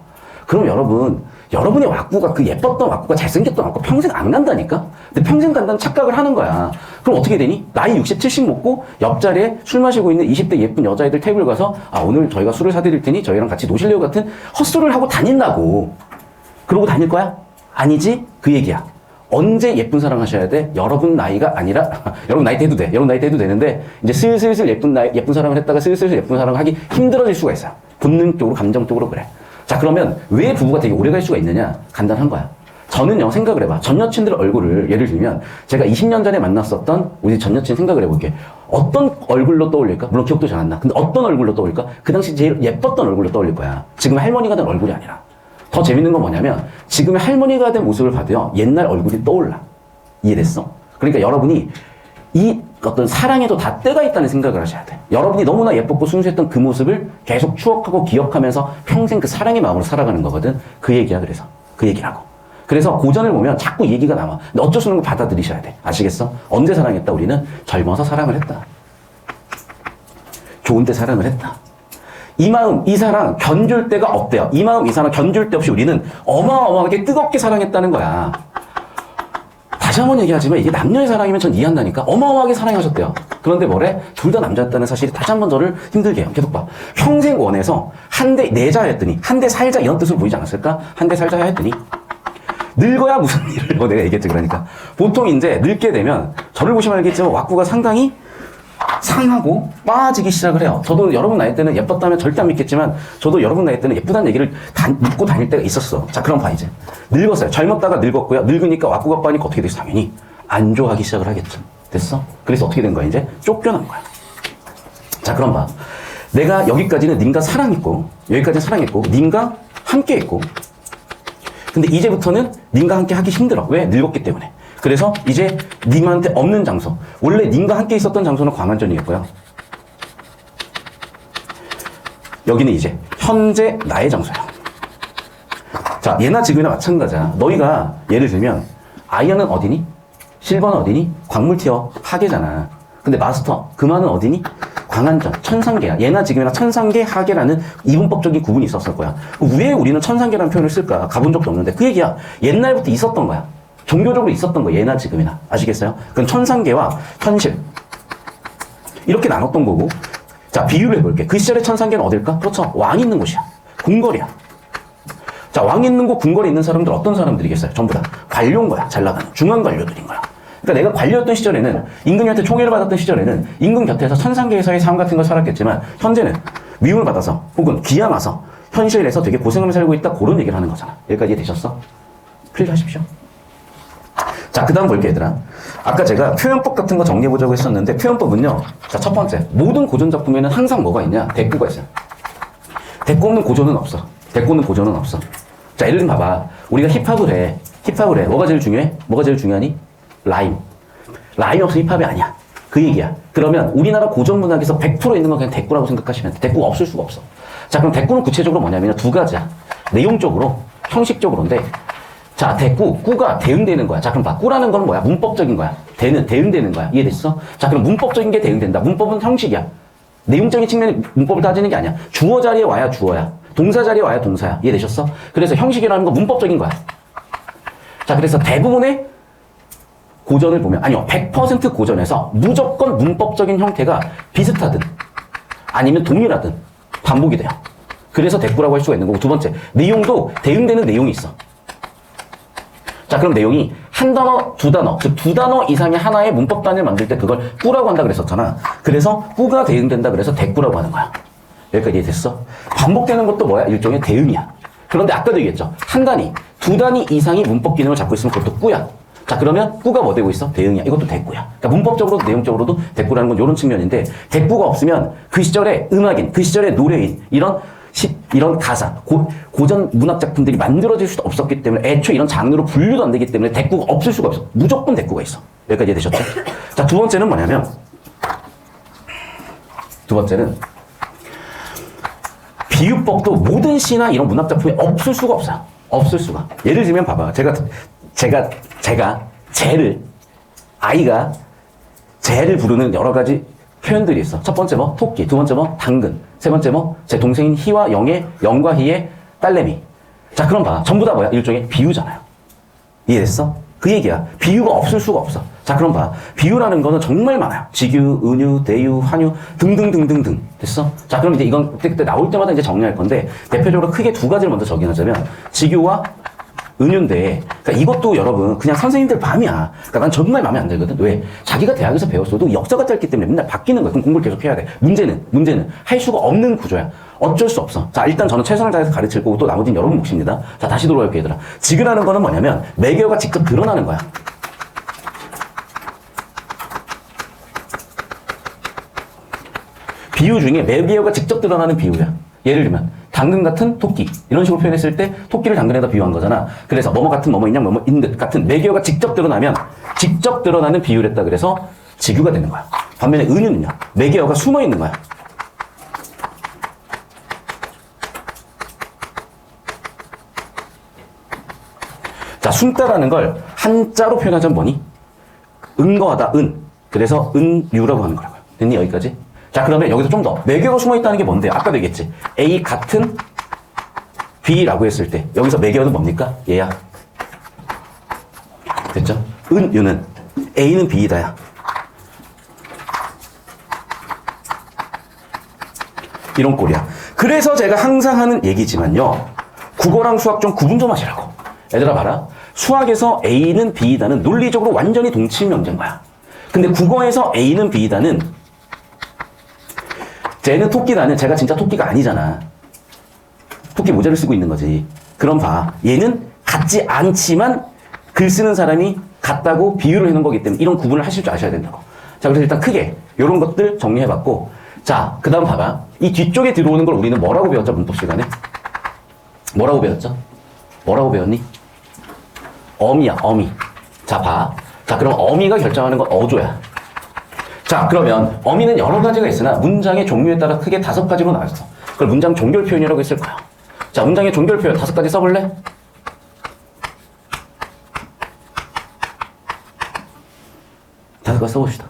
그럼 여러분의 왁구가 그 예뻤던 왁구가 잘생겼던 왁구 평생 안 간다니까? 근데 평생 간다는 착각을 하는 거야. 그럼 어떻게 되니? 나이 60, 70 먹고 옆자리에 술 마시고 있는 20대 예쁜 여자애들 테이블 가서 오늘 저희가 술을 사드릴 테니 저희랑 같이 노실래요 같은 헛소리를 하고 다닌다고. 그러고 다닐 거야? 아니지? 그 얘기야. 언제 예쁜 사랑 하셔야 돼? 여러분 나이가 아니라, 여러분 나이 때 해도 돼. 여러분 나이 때 해도 되는데, 이제 슬슬 예쁜 사랑을 했다가 슬슬 예쁜 사랑을 하기 힘들어질 수가 있어요. 본능적으로, 감정적으로 그래. 자, 그러면 왜 부부가 되게 오래 갈 수가 있느냐? 간단한 거야. 저는요, 생각을 해봐. 전 여친들 얼굴을, 예를 들면, 제가 20년 전에 만났었던 우리 전 여친 생각을 해볼게. 어떤 얼굴로 떠올릴까? 물론 기억도 잘 안 나. 근데 어떤 얼굴로 떠올릴까? 그 당시 제일 예뻤던 얼굴로 떠올릴 거야. 지금 할머니가 된 얼굴이 아니라. 더 재밌는 건 뭐냐면 지금의 할머니가 된 모습을 봐도요. 옛날 얼굴이 떠올라. 이해됐어? 그러니까 여러분이 이 어떤 사랑에도 다 때가 있다는 생각을 하셔야 돼. 여러분이 너무나 예뻤고 순수했던 그 모습을 계속 추억하고 기억하면서 평생 그 사랑의 마음으로 살아가는 거거든. 그 얘기야. 그래서 그 얘기라고. 그래서 고전을 보면 자꾸 이 얘기가 나와. 근데 어쩔 수 없는 거 받아들이셔야 돼. 아시겠어? 언제 사랑했다? 우리는 젊어서 사랑을 했다. 좋은 때 사랑을 했다. 이 마음, 이 사랑 견줄 데가 없대요. 이 마음, 이 사랑 견줄 데 없이 우리는 어마어마하게 뜨겁게 사랑했다는 거야. 다시 한번 얘기하지만 이게 남녀의 사랑이면 전 이해한다니까. 어마어마하게 사랑하셨대요. 그런데 뭐래? 둘 다 남자였다는 사실이 다시 한번 저를 힘들게 해요. 계속 봐. 평생 원해서 한 대 내자 했더니 한 대 살자 이런 뜻으로 보이지 않았을까? 한 대 살자 했더니 늙어야 무슨 일을 내가 얘기했지. 그러니까 보통 이제 늙게 되면 저를 보시면 알겠지만 왁구가 상당히 상하고 빠지기 시작을 해요. 저도 여러분 나이 때는 예뻤다면 절대 안 믿겠지만 저도 여러분 나이 때는 예쁘다는 얘기를 믿고 다닐 때가 있었어. 자, 그럼 봐 이제. 늙었어요. 젊었다가 늙었고요. 늙으니까 왁구가 빠니까 어떻게 되겠어? 당연히 안 좋아하기 시작을 하겠죠. 됐어? 그래서 어떻게 된 거야? 이제 쫓겨난 거야. 자, 그럼 봐. 내가 여기까지는 님과 사랑했고 여기까지는 사랑했고 님과 함께 했고 근데 이제부터는 님과 함께 하기 힘들어. 왜? 늙었기 때문에. 그래서 이제 님한테 없는 장소. 원래 님과 함께 있었던 장소는 광안전이었고요. 여기는 이제 현재 나의 장소야. 자, 예나 지금이나 마찬가지야. 너희가 예를 들면 아이언은 어디니? 실버는 어디니? 광물티어 하계잖아. 근데 마스터 금화는 어디니? 광안전, 천상계야. 예나 지금이나 천상계, 하계라는 이분법적인 구분이 있었을 거야. 왜 우리는 천상계라는 표현을 쓸까? 가본 적도 없는데 그 얘기야. 옛날부터 있었던 거야. 종교적으로 있었던 거 예나 지금이나. 아시겠어요? 그건 천상계와 현실 이렇게 나눴던 거고. 자, 비유를 해볼게. 그 시절의 천상계는 어딜까? 그렇죠. 왕이 있는 곳이야. 궁궐이야. 자, 왕이 있는 곳, 궁궐에 있는 사람들 어떤 사람들이겠어요? 전부 다 관료인 거야. 잘 나가는 중앙 관료들인 거야. 그러니까 내가 관료였던 시절에는 임금한테 총애를 받았던 시절에는 임금 곁에서 천상계에서의 삶 같은 걸 살았겠지만 현재는 미움을 받아서 혹은 귀양와서 현실에서 되게 고생하면서 살고 있다. 그런 얘기를 하는 거잖아. 여기까지 이해되셨어? 클리어하십시오. 자, 그 다음 볼게요, 얘들아. 아까 제가 표현법 같은 거 정리해보자고 했었는데, 표현법은요. 자, 첫 번째. 모든 고전작품에는 항상 뭐가 있냐? 대꾸가 있어요. 대꾸 없는 고전은 없어. 대꾸 없는 고전은 없어. 자, 예를 들면 봐봐. 우리가 힙합을 해. 힙합을 해. 뭐가 제일 중요해? 뭐가 제일 중요하니? 라임. 라임 없으면 힙합이 아니야. 그 얘기야. 그러면 우리나라 고전 문학에서 100% 있는 건 그냥 대꾸라고 생각하시면 돼. 대꾸가 없을 수가 없어. 자, 그럼 대꾸는 구체적으로 뭐냐면 두 가지야. 내용적으로, 형식적으로인데, 자, 대꾸, 꾸가 대응되는 거야. 자, 그럼 봐. 꾸라는 건 뭐야? 문법적인 거야. 대응되는 거야. 이해됐어? 자, 그럼 문법적인 게 대응된다. 문법은 형식이야. 내용적인 측면에 문법을 따지는 게 아니야. 주어 자리에 와야 주어야. 동사 자리에 와야 동사야. 이해되셨어? 그래서 형식이라는 건 문법적인 거야. 자, 그래서 대부분의 고전을 보면, 아니요, 100% 고전에서 무조건 문법적인 형태가 비슷하든 아니면 동일하든 반복이 돼요. 그래서 대꾸라고 할 수가 있는 거고, 두 번째, 내용도 대응되는 내용이 있어. 자, 그럼 내용이 한 단어, 두 단어, 즉 두 단어 이상의 하나의 문법 단위를 만들 때 그걸 꾸라고 한다 그랬었잖아. 그래서 꾸가 대응된다 그래서 대꾸라고 하는 거야. 여기까지 이해됐어? 반복되는 것도 뭐야? 일종의 대응이야. 그런데 아까도 얘기했죠. 한 단위, 두 단위 이상이 문법 기능을 잡고 있으면 그것도 꾸야. 자, 그러면 꾸가 뭐 되고 있어? 대응이야. 이것도 대꾸야. 그러니까 문법적으로도 내용적으로도 대꾸라는 건 이런 측면인데, 대꾸가 없으면 그 시절의 음악인, 그 시절의 노래인, 이런 가사, 고전 문학 작품들이 만들어질 수도 없었기 때문에 애초에 이런 장르로 분류도 안 되기 때문에 대꾸가 없을 수가 없어. 무조건 대꾸가 있어. 여기까지 이해되셨죠? 자, 두 번째는 뭐냐면, 두 번째는 비유법도 모든 시나 이런 문학 작품에 없을 수가 없어요. 없을 수가. 예를 들면 봐봐. 아이가 쟤를 부르는 여러 가지 표현들이 있어. 첫 번째 뭐 토끼, 두 번째 뭐 당근, 세 번째 뭐 제 동생인 희와 영의, 영과 희의 딸내미. 자, 그럼 봐. 전부 다 뭐야? 일종의 비유잖아요. 이해됐어? 그 얘기야. 비유가 없을 수가 없어. 자, 그럼 봐. 비유라는 거는 정말 많아요. 직유, 은유, 대유, 환유 등등등등등. 됐어? 자, 그럼 이제 이건 그때 나올 때마다 이제 정리할 건데, 대표적으로 크게 두 가지를 먼저 정의하자면 직유와 은유인데, 그러니까 이것도 여러분 그냥 선생님들 맘이야. 그러니까 난 정말 마음에 안 들거든. 왜? 자기가 대학에서 배웠어도 역사가 짧기 때문에 맨날 바뀌는 거야. 그럼 공부를 계속 해야 돼. 문제는 할 수가 없는 구조야. 어쩔 수 없어. 자, 일단 저는 최선을 다해서 가르칠 거고 또 나머지는 여러분 몫입니다. 자, 다시 돌아올게요, 얘들아. 직유라는 거는 뭐냐면 매개어가 직접 드러나는 거야. 비유 중에 매개어가 직접 드러나는 비유야. 예를 들면 당근 같은 토끼 이런 식으로 표현했을 때 토끼를 당근에다 비유한 거잖아. 그래서 뭐뭐 같은 뭐뭐 있냐 뭐뭐 있는 듯 같은 매개어가 직접 드러나면 직접 드러나는 비유를 했다 그래서 직유가 되는 거야. 반면에 은유는요 매개어가 숨어 있는 거야. 자, 숨다라는 걸 한자로 표현하자면 뭐니? 은거하다, 은. 그래서 은유라고 하는 거라고요. 됐니? 여기까지? 자, 그러면 여기서 좀 더. 매개어가 숨어 있다는 게 뭔데? 아까도 얘기했지. A 같은 B라고 했을 때 여기서 매개어는 뭡니까? 얘야. 됐죠? 은유는 A는 B이다야. 이런 꼴이야. 그래서 제가 항상 하는 얘기지만요. 국어랑 수학 좀 구분 좀 하시라고. 얘들아 봐라. 수학에서 A는 B이다는 논리적으로 완전히 동치 명제인 거야. 근데 국어에서 A는 B이다는 쟤는 토끼다는 제가 진짜 토끼가 아니잖아. 토끼 모자를 쓰고 있는 거지. 그럼 봐. 얘는 같지 않지만 글 쓰는 사람이 같다고 비유를 해놓은 거기 때문에 이런 구분을 하실 줄 아셔야 된다고. 자, 그래서 일단 크게 이런 것들 정리해봤고 자, 그 다음 봐봐. 이 뒤쪽에 들어오는 걸 우리는 뭐라고 배웠죠? 문법 시간에? 뭐라고 배웠죠? 뭐라고 배웠니? 어미야, 어미. 자, 봐. 자, 그럼 어미가 결정하는 건 어조야. 자, 그러면 어미는 여러 가지가 있으나 문장의 종류에 따라 크게 5가지로 나왔어. 그걸 문장 종결 표현이라고 했을 거야. 자, 문장의 종결 표현 5가지 써볼래? 다섯 가지 써봅시다.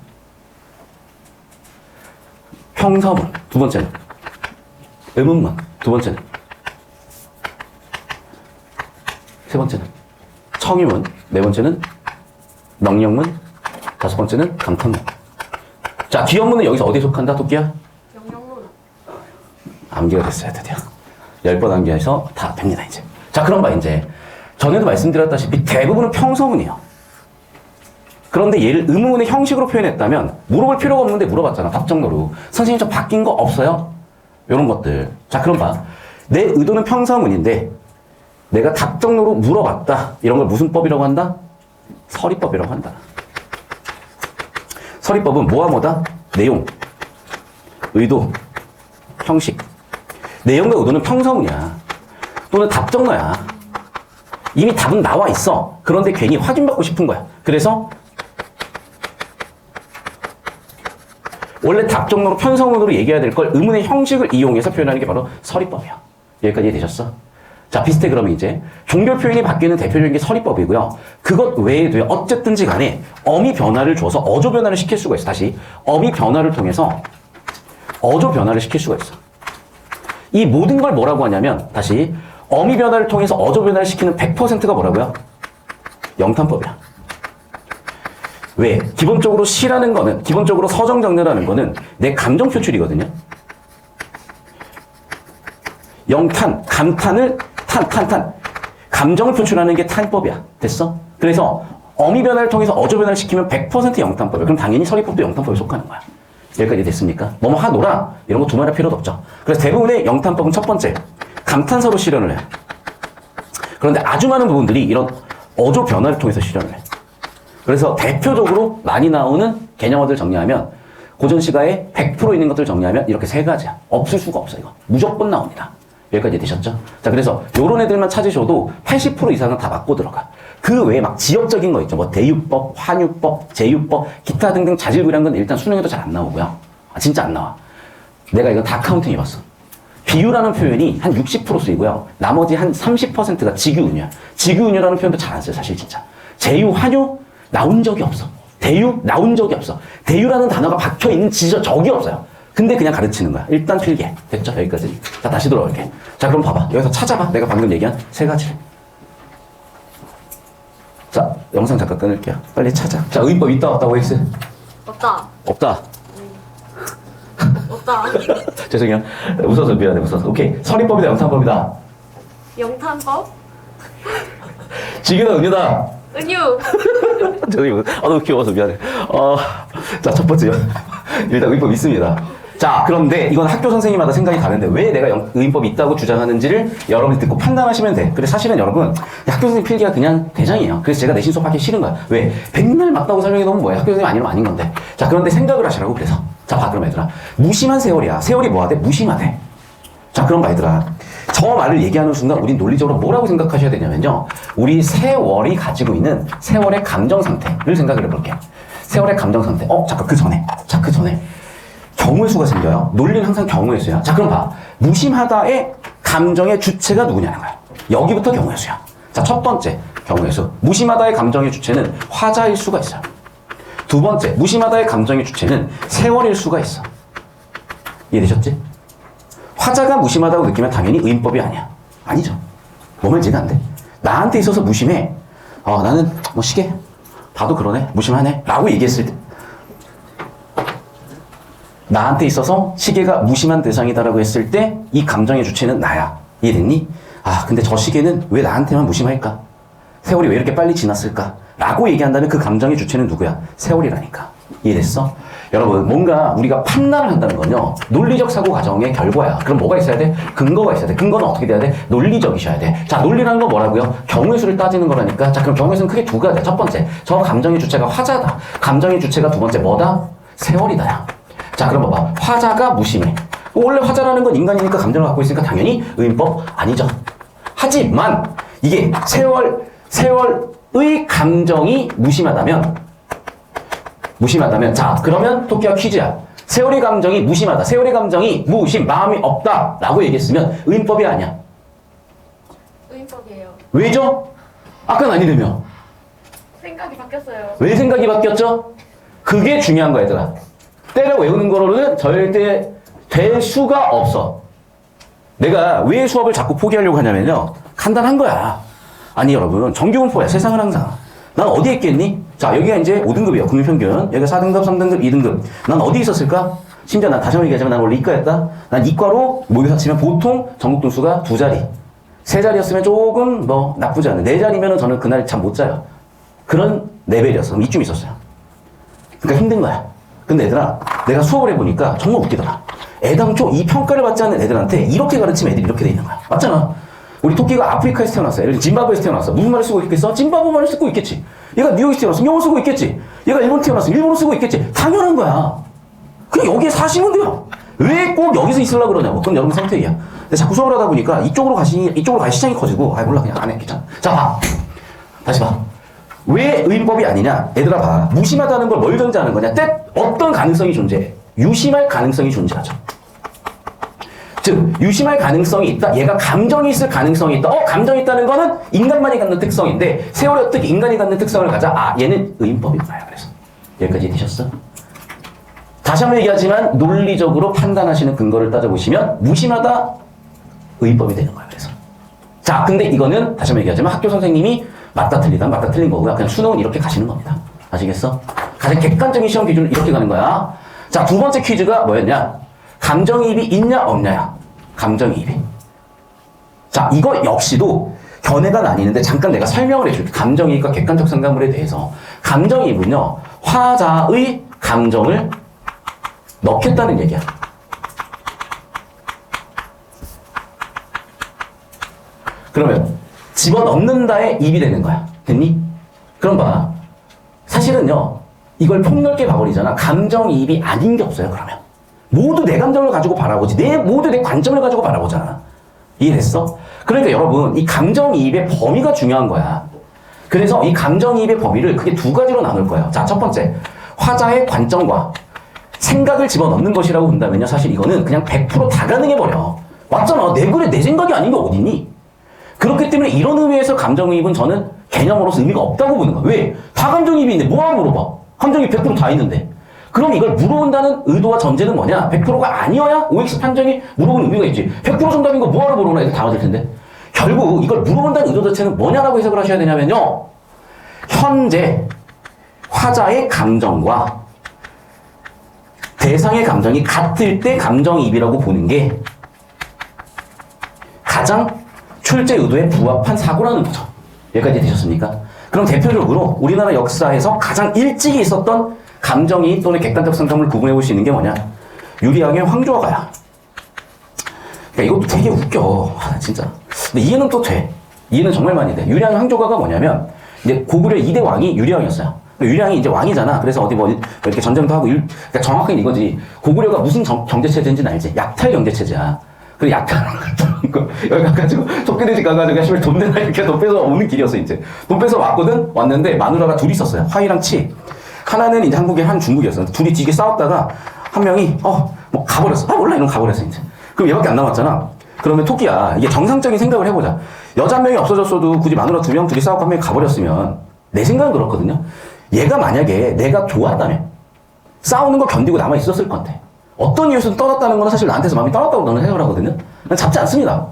평서문, 두 번째는. 의문문, 두 번째는. 세 번째는. 청유문, 네 번째는. 명령문, 다섯 번째는. 감탄문. 자, 기업문은 여기서 어디에 속한다, 토끼야? 명령문. 암기가 됐어요, 드디어. 10번 암기해서 다 됩니다, 이제. 자, 그럼 봐, 이제. 전에도 말씀드렸다시피 대부분은 평서문이에요. 그런데 얘를 의문문의 형식으로 표현했다면 물어볼 필요가 없는데 물어봤잖아, 답정너로. 선생님, 저 바뀐 거 없어요? 이런 것들. 자, 그럼 봐. 내 의도는 평서문인데 내가 답정너로 물어봤다. 이런 걸 무슨 법이라고 한다? 서리법이라고 한다. 서리법은 뭐와 뭐다? 내용, 의도, 형식. 내용과 의도는 평서문이야. 또는 답정너야. 이미 답은 나와 있어. 그런데 괜히 확인받고 싶은 거야. 그래서 원래 답정너로 편성문으로 얘기해야 될 걸 의문의 형식을 이용해서 표현하는 게 바로 서리법이야. 여기까지 이해되셨어? 자, 비슷해. 그러면 이제 종결 표현이 바뀌는 대표적인 게 서리법이고요. 그것 외에도요. 어쨌든지 간에 어미 변화를 줘서 어조 변화를 시킬 수가 있어. 다시 어미 변화를 통해서 어조 변화를 시킬 수가 있어. 이 모든 걸 뭐라고 하냐면 다시 어미 변화를 통해서 어조 변화를 시키는 100%가 뭐라고요? 영탄법이야. 왜? 기본적으로 시라는 거는, 기본적으로 서정정리라는 거는 내 감정 표출이거든요. 영탄, 감탄을 탄. 감정을 표출하는 게 탄법이야. 됐어? 그래서 어미 변화를 통해서 어조 변화를 시키면 100% 영탄법이야. 그럼 당연히 서리법도 영탄법에 속하는 거야. 여기까지 됐습니까? 뭐뭐 하노라 이런 거 두말할 필요도 없죠. 그래서 대부분의 영탄법은 첫 번째, 감탄사로 실현을 해요. 그런데 아주 많은 부분들이 이런 어조 변화를 통해서 실현을 해. 그래서 대표적으로 많이 나오는 개념어들 정리하면 고전 시가에 100% 있는 것들 정리하면 이렇게 세 가지야. 없을 수가 없어 이거. 무조건 나옵니다. 여기까지 되셨죠? 자, 그래서 요런 애들만 찾으셔도 80% 이상은 다 맞고 들어가. 그 외에 막 지역적인 거 있죠. 뭐 대유법, 환유법, 제유법, 기타 등등 자질구레한 건 일단 수능에도 잘 안 나오고요. 아, 진짜 안 나와. 내가 이거 다 카운팅 해봤어. 비유라는 표현이 한 60% 쓰이고요. 나머지 한 30%가 직유은유야. 직유은유라는 표현도 잘 안 써요, 사실 진짜. 제유, 환유 나온 적이 없어. 대유 나온 적이 없어. 대유라는 단어가 박혀있는 적이 없어요. 근데 그냥 가르치는 거야. 일단 필기해. 됐죠? 여기까지. 자, 다시 돌아올게. 자, 그럼 봐봐. 여기서 찾아봐. 내가 방금 얘기한 세 가지를. 자, 영상 잠깐 끊을게요. 빨리 찾아. 자, 의법 있다 없다 OX? 없다. 없다. 없다. 죄송해요. 웃어서 미안해. 웃어서. 오케이. 서리법이다 영탄법이다. 영탄법? 직유다 은유다. 은유. 죄송해요. 너무 귀여워서 미안해. 자, 첫 번째요. 일단 의법 있습니다. 자, 그런데 이건 학교 선생님마다 생각이 다른데 왜 내가 의법이 있다고 주장하는지를 여러분이 듣고 판단하시면 돼. 그래서 사실은 여러분 학교 선생님 필기가 그냥 대장이에요. 그래서 제가 내신 수업하기 싫은 거야. 왜? 맨날 맞다고 설명해 놓으면 뭐야? 학교 선생님 아니면 아닌 건데. 자, 그런데 생각을 하시라고 그래서. 자, 봐 그럼 얘들아. 무심한 세월이야. 세월이 뭐하대? 무심하대. 자, 자, 그럼 얘들아. 저 말을 얘기하는 순간 우린 논리적으로 뭐라고 생각하셔야 되냐면요. 우리 세월이 가지고 있는 세월의 감정 상태를 생각을 해볼게요. 세월의 감정 상태. 잠깐 그 전에. 경우의 수가 생겨요. 논리는 항상 경우의 수야. 자, 그럼 봐. 무심하다의 감정의 주체가 누구냐는 거야. 여기부터 경우의 수야. 자, 첫 번째 경우의 수. 무심하다의 감정의 주체는 화자일 수가 있어요. 두 번째, 무심하다의 감정의 주체는 세월일 수가 있어. 이해되셨지? 화자가 무심하다고 느끼면 당연히 의인법이 아니야. 아니죠. 뭐 말인지 안 돼. 나한테 있어서 무심해. 나는 뭐 시계 봐도 그러네. 무심하네. 라고 얘기했을 때 나한테 있어서 시계가 무심한 대상이다라고 했을 때 이 감정의 주체는 나야. 이해됐니? 근데 저 시계는 왜 나한테만 무심할까? 세월이 왜 이렇게 빨리 지났을까? 라고 얘기한다면 그 감정의 주체는 누구야? 세월이라니까. 이해됐어? 여러분, 뭔가 우리가 판단을 한다는 건요, 논리적 사고 과정의 결과야. 그럼 뭐가 있어야 돼? 근거가 있어야 돼. 근거는 어떻게 돼야 돼? 논리적이셔야 돼. 자, 논리라는 건 뭐라고요? 경우의 수를 따지는 거라니까. 자, 그럼 경우의 수는 크게 두 가지. 첫 번째, 저 감정의 주체가 화자다. 감정의 주체가 두 번째 뭐다? 세월이다야. 자, 그럼 봐봐. 화자가 무심해. 원래 화자라는 건 인간이니까 감정을 갖고 있으니까 당연히 의인법 아니죠. 하지만 이게 세월의 감정이 무심하다면, 자, 그러면 토끼와 퀴즈야. 세월의 감정이 무심하다. 세월의 감정이 무심, 마음이 없다. 라고 얘기했으면 의인법이 아니야. 의인법이에요. 왜죠? 아까는 아니라며. 생각이 바뀌었어요. 왜 생각이 바뀌었죠? 그게 중요한 거야, 얘들아. 때려 외우는 거로는 절대 될 수가 없어. 내가 왜 수업을 자꾸 포기하려고 하냐면요. 간단한 거야. 아니, 여러분, 정규분포야. 세상은 항상. 난 어디에 있겠니? 자, 여기가 이제 5등급이야. 국민평균. 여기가 4등급, 3등급, 2등급. 난 어디 있었을까? 심지어 난 다시 한번 얘기하자면 난 원래 이과였다. 난 이과로 모의고사 치면 보통 전국 등수가 2자리. 3자리였으면 조금 뭐 나쁘지 않은. 4자리면은 저는 그날 잠 못 자요. 그런 레벨이었어. 그럼 이쯤 있었어요. 그러니까 힘든 거야. 근데 얘들아, 내가 수업을 해보니까 정말 웃기더라. 애당초 이 평가를 받지 않는 애들한테 이렇게 가르치면 애들이 이렇게 돼 있는 거야. 맞잖아. 우리 토끼가 아프리카에서 태어났어. 예를 들어 짐바브에서 태어났어. 무슨 말을 쓰고 있겠어? 짐바브 말을 쓰고 있겠지. 얘가 뉴욕에서 태어났어. 영어 쓰고 있겠지. 얘가 일본 태어났어. 일본어 쓰고 있겠지. 당연한 거야. 그냥 여기에 사시면 돼요. 왜 꼭 여기서 있으려고 그러냐고. 그건 여러분 선택이야. 근데 자꾸 수업을 하다 보니까 이쪽으로 갈 시장이 커지고, 몰라, 그냥 안 해. 괜찮아. 자, 봐. 다시 봐. 왜 의인법이 아니냐? 얘들아, 봐. 무심하다는 걸 뭘 전제하는 거냐? 어떤 가능성이 존재해? 유심할 가능성이 존재하죠. 즉, 유심할 가능성이 있다. 얘가 감정이 있을 가능성이 있다. 감정이 있다는 거는 인간만이 갖는 특성인데, 세월이 어떻게 인간이 갖는 특성을 가자? 얘는 의인법인 거야. 그래서. 여기까지 되셨어? 다시 한번 얘기하지만, 논리적으로 판단하시는 근거를 따져보시면, 무심하다, 의인법이 되는 거야. 그래서. 자, 근데 이거는, 다시 한번 얘기하지만, 학교 선생님이 맞다 틀리다, 맞다 틀린 거고요. 그냥 수능은 이렇게 가시는 겁니다. 아시겠어? 가장 객관적인 시험 기준은 이렇게 가는 거야. 자, 두 번째 퀴즈가 뭐였냐? 감정이입이 있냐 없냐야. 감정이입이. 자, 이거 역시도 견해가 나뉘는데 잠깐 내가 설명을 해줄게. 감정이입과 객관적 상담물에 대해서. 감정이입은요, 화자의 감정을 넣겠다는 얘기야. 그러면 집어넣는다에 입이 되는 거야. 됐니? 그럼 봐. 사실은요, 이걸 폭넓게 봐버리잖아. 감정이입이 아닌 게 없어요, 그러면. 모두 내 감정을 가지고 바라보지. 모두 내 관점을 가지고 바라보잖아. 이해됐어? 그러니까 여러분, 이 감정이입의 범위가 중요한 거야. 그래서 이 감정이입의 범위를 크게 두 가지로 나눌 거예요. 자, 첫 번째. 화자의 관점과 생각을 집어넣는 것이라고 본다면요. 사실 이거는 그냥 100% 다 가능해버려. 맞잖아. 내 글에 내 생각이 아닌 게 어딨니? 그렇기 때문에 이런 의미에서 감정이입은 저는 개념으로서 의미가 없다고 보는 거야. 왜? 다 감정이입이 있는데 뭐하러 물어봐? 감정이입 100%다 있는데. 그럼 이걸 물어본다는 의도와 전제는 뭐냐? 100%가 아니어야 OX 판정이 물어보는 의미가 있지. 100% 정답인 거 뭐하러 물어보나 애들 다 맞을 텐데. 결국 이걸 물어본다는 의도 자체는 뭐냐라고 해석을 하셔야 되냐면요. 현재 화자의 감정과 대상의 감정이 같을 때 감정이입이라고 보는 게 가장 출제 의도에 부합한 사고라는 거죠. 여기까지 되셨습니까? 그럼 대표적으로 우리나라 역사에서 가장 일찍이 있었던 감정이입 또는 객관적 상담을 구분해 볼 수 있는 게 뭐냐? 유리왕의 황조화가야. 그러니까 이것도 되게 웃겨. 진짜. 근데 이해는 또 돼. 이해는 정말 많이 돼. 유리왕의 황조화가 뭐냐면 이제 고구려 2대 왕이 유리왕이었어요. 유리왕이 이제 왕이잖아. 그래서 어디 뭐 이렇게 전쟁도 하고 그러니까 정확하게 이거지. 고구려가 무슨 경제체제인지는 알지? 약탈 경제체제야. 그리고 약간 여기 가가지고 토끼네 집 가가지고 시발 돈 내놔 이렇게 돈 뺏어 오는 길이었어 이제. 돈 뺏어 왔는데 마누라가 둘이 있었어요. 화이랑 치. 하나는 이제 한국에 한 중국이었어. 둘이 되게 싸웠다가 한 명이 뭐 가버렸어. 몰라 이러면 가버렸어 이제. 그럼 얘밖에 안 남았잖아. 그러면 토끼야 이게 정상적인 생각을 해보자. 여자 한 명이 없어졌어도 굳이 마누라 두 명 둘이 싸우고 한 명이 가버렸으면 내 생각은 그렇거든요. 얘가 만약에 내가 좋았다면 싸우는 거 견디고 남아 있었을 것 같아. 어떤 이유에서 떠났다는 건 사실 나한테서 마음이 떠났다고 저는 생각을 하거든요. 난 잡지 않습니다.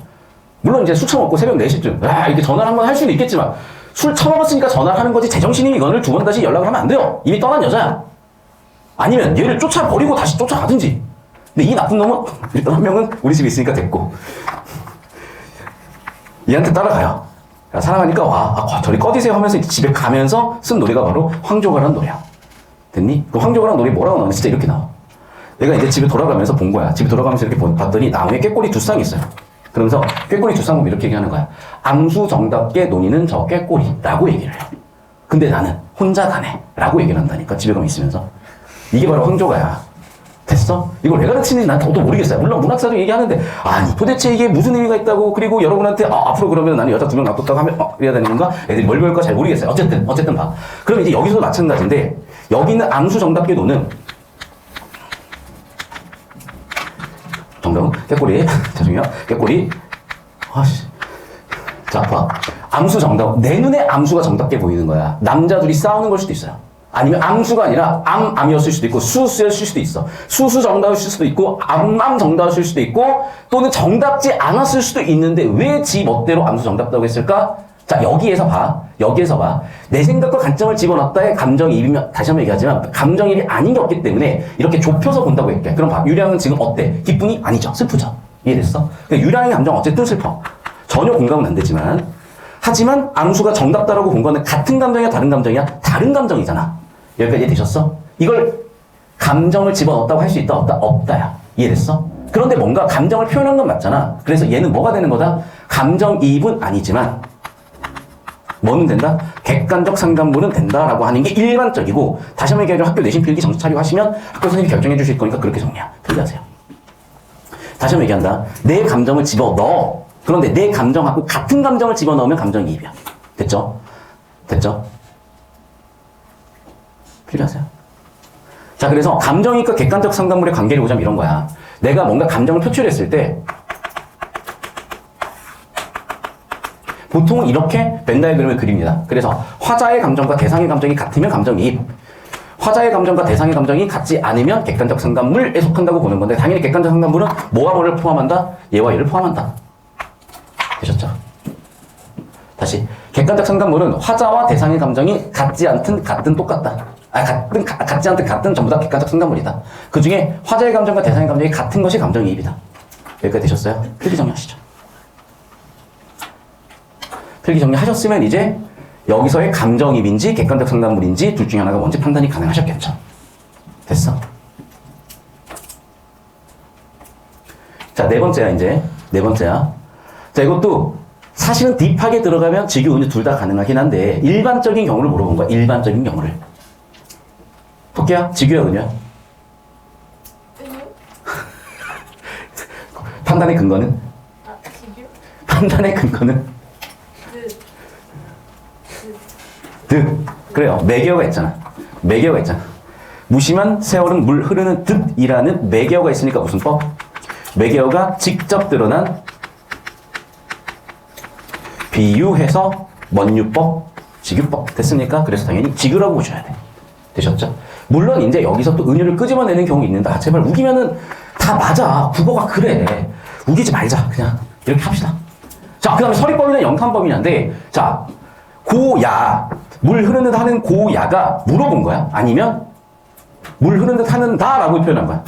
물론 이제 술 처먹고 새벽 4시쯤 이렇게 전화를 한번 할 수는 있겠지만 술 처먹었으니까 전화를 하는 거지 제정신이 이거를 두 번 다시 연락을 하면 안 돼요. 이미 떠난 여자야. 아니면 얘를 쫓아버리고 다시 쫓아가든지. 근데 이 나쁜 놈은 일단 한 명은 우리 집에 있으니까 됐고 얘한테 따라가요. 야, 사랑하니까 와. 저리 꺼지세요 하면서 집에 가면서 쓴 노래가 바로 황조가라는 노래야. 됐니? 그 황조가라는 노래 뭐라고 나오냐? 진짜 이렇게 나와. 내가 이제 집에 돌아가면서 본 거야. 집에 돌아가면서 이렇게 봤더니 나무에 꾀꼬리 두 쌍이 있어요. 그러면서 꾀꼬리 두 쌍 보면 이렇게 얘기하는 거야. 암수정답게 논의는 저 꾀꼬리라고 얘기를 해요. 근데 나는 혼자 가네 라고 얘기를 한다니까 집에 가면 있으면서. 이게 바로 황조가야. 됐어? 이걸 왜 가르치는지 난 더도 모르겠어요. 물론 문학사도 얘기하는데 아니 도대체 이게 무슨 의미가 있다고 그리고 여러분한테 앞으로 그러면 나는 여자 두 명 놔뒀다고 하면 이래야 되는 건가? 애들이 뭘 배울까 잘 모르겠어요. 어쨌든 봐. 그럼 이제 여기서도 마찬가지인데 여기는 암수정답게 노는 정답은 꾀꼬리. 죄송해요. 꾀꼬리. 자, 봐. 암수 정답. 내 눈에 암수가 정답게 보이는 거야. 남자 둘이 싸우는 걸 수도 있어요. 아니면 암수가 아니라 암이었을 수도 있고 수였을 수도 있어. 수수 정답이었을 수도 있고 암 정답이었을 수도 있고 또는 정답지 않았을 수도 있는데 왜 지 멋대로 암수 정답다고 했을까? 자, 여기에서 봐. 내 생각과 관점을 집어넣었다의 감정이입이면 다시 한번 얘기하지만 감정이입이 아닌 게 없기 때문에 이렇게 좁혀서 본다고 했게. 그럼 봐. 유량은 지금 어때? 기분이 아니죠. 슬프죠. 이해됐어? 그러니까 유량의 감정 어쨌든 슬퍼. 전혀 공감은 안 되지만 하지만 암수가 정답다라고 본 거는 같은 감정이야 다른 감정이야? 다른 감정이잖아. 여기까지 이해되셨어? 이걸 감정을 집어넣었다고 할 수 있다 없다? 없다야. 이해됐어? 그런데 뭔가 감정을 표현한 건 맞잖아. 그래서 얘는 뭐가 되는 거다? 감정이입은 아니지만 뭐는 된다? 객관적 상담문은 된다라고 하는 게 일반적이고 다시 한번 얘기하죠. 학교 내신 필기 정신 차리고 하시면 학교 선생님이 결정해 주실 거니까 그렇게 정리야. 필기하세요. 다시 한번 얘기한다. 내 감정을 집어넣어. 그런데 내 감정하고 같은 감정을 집어넣으면 감정이입이야. 됐죠? 필요하세요? 자, 그래서 감정이입과 객관적 상담물의 관계를 보자면 이런 거야. 내가 뭔가 감정을 표출했을 때 보통 이렇게 벤 다이어그램을 그립니다. 그래서 화자의 감정과 대상의 감정이 같으면 감정이입, 화자의 감정과 대상의 감정이 같지 않으면 객관적 상담물에 속한다고 보는 건데 당연히 객관적 상담물은 뭐와 뭐를 포함한다? 얘와 얘를 포함한다. 되셨죠? 다시 객관적 상담물은 화자와 대상의 감정이 같지 않든 같든 똑같다. 같지 않든 같든 전부 다 객관적 상담물이다. 그 중에 화자의 감정과 대상의 감정이 같은 것이 감정이입이다. 여기까지 되셨어요? 필기 정리하시죠. 필기 정리하셨으면 이제 여기서의 감정이입인지 객관적 상담물인지 둘 중에 하나가 뭔지 판단이 가능하셨겠죠. 됐어? 자, 네 번째야. 자, 이것도 사실은 딥하게 들어가면 직유, 은유 둘 다 가능하긴 한데 일반적인 경우를 물어본 거야. 일반적인 경우를. 토끼야, 직유야, 은유야? 판단의 근거는? 지규? 판단의 근거는? 그래요. 매개어가 있잖아. 무심한 세월은 물 흐르는 듯이라는 매개어가 있으니까 무슨 법? 매개어가 직접 드러난 비유해서 먼유법, 직유법 됐습니까? 그래서 당연히 직유라고 보셔야 돼. 되셨죠? 물론 이제 여기서 또 은유를 끄집어내는 경우 있는데 제발 우기면은 다 맞아. 국어가 그래. 우기지 말자. 그냥 이렇게 합시다. 자, 그 다음에 서리법이나 영탄법이냐인데 자, 고야, 물 흐르는 듯 하는 고야가 물어본 거야? 아니면 물 흐르는 듯 하는다 라고 표현한 거야?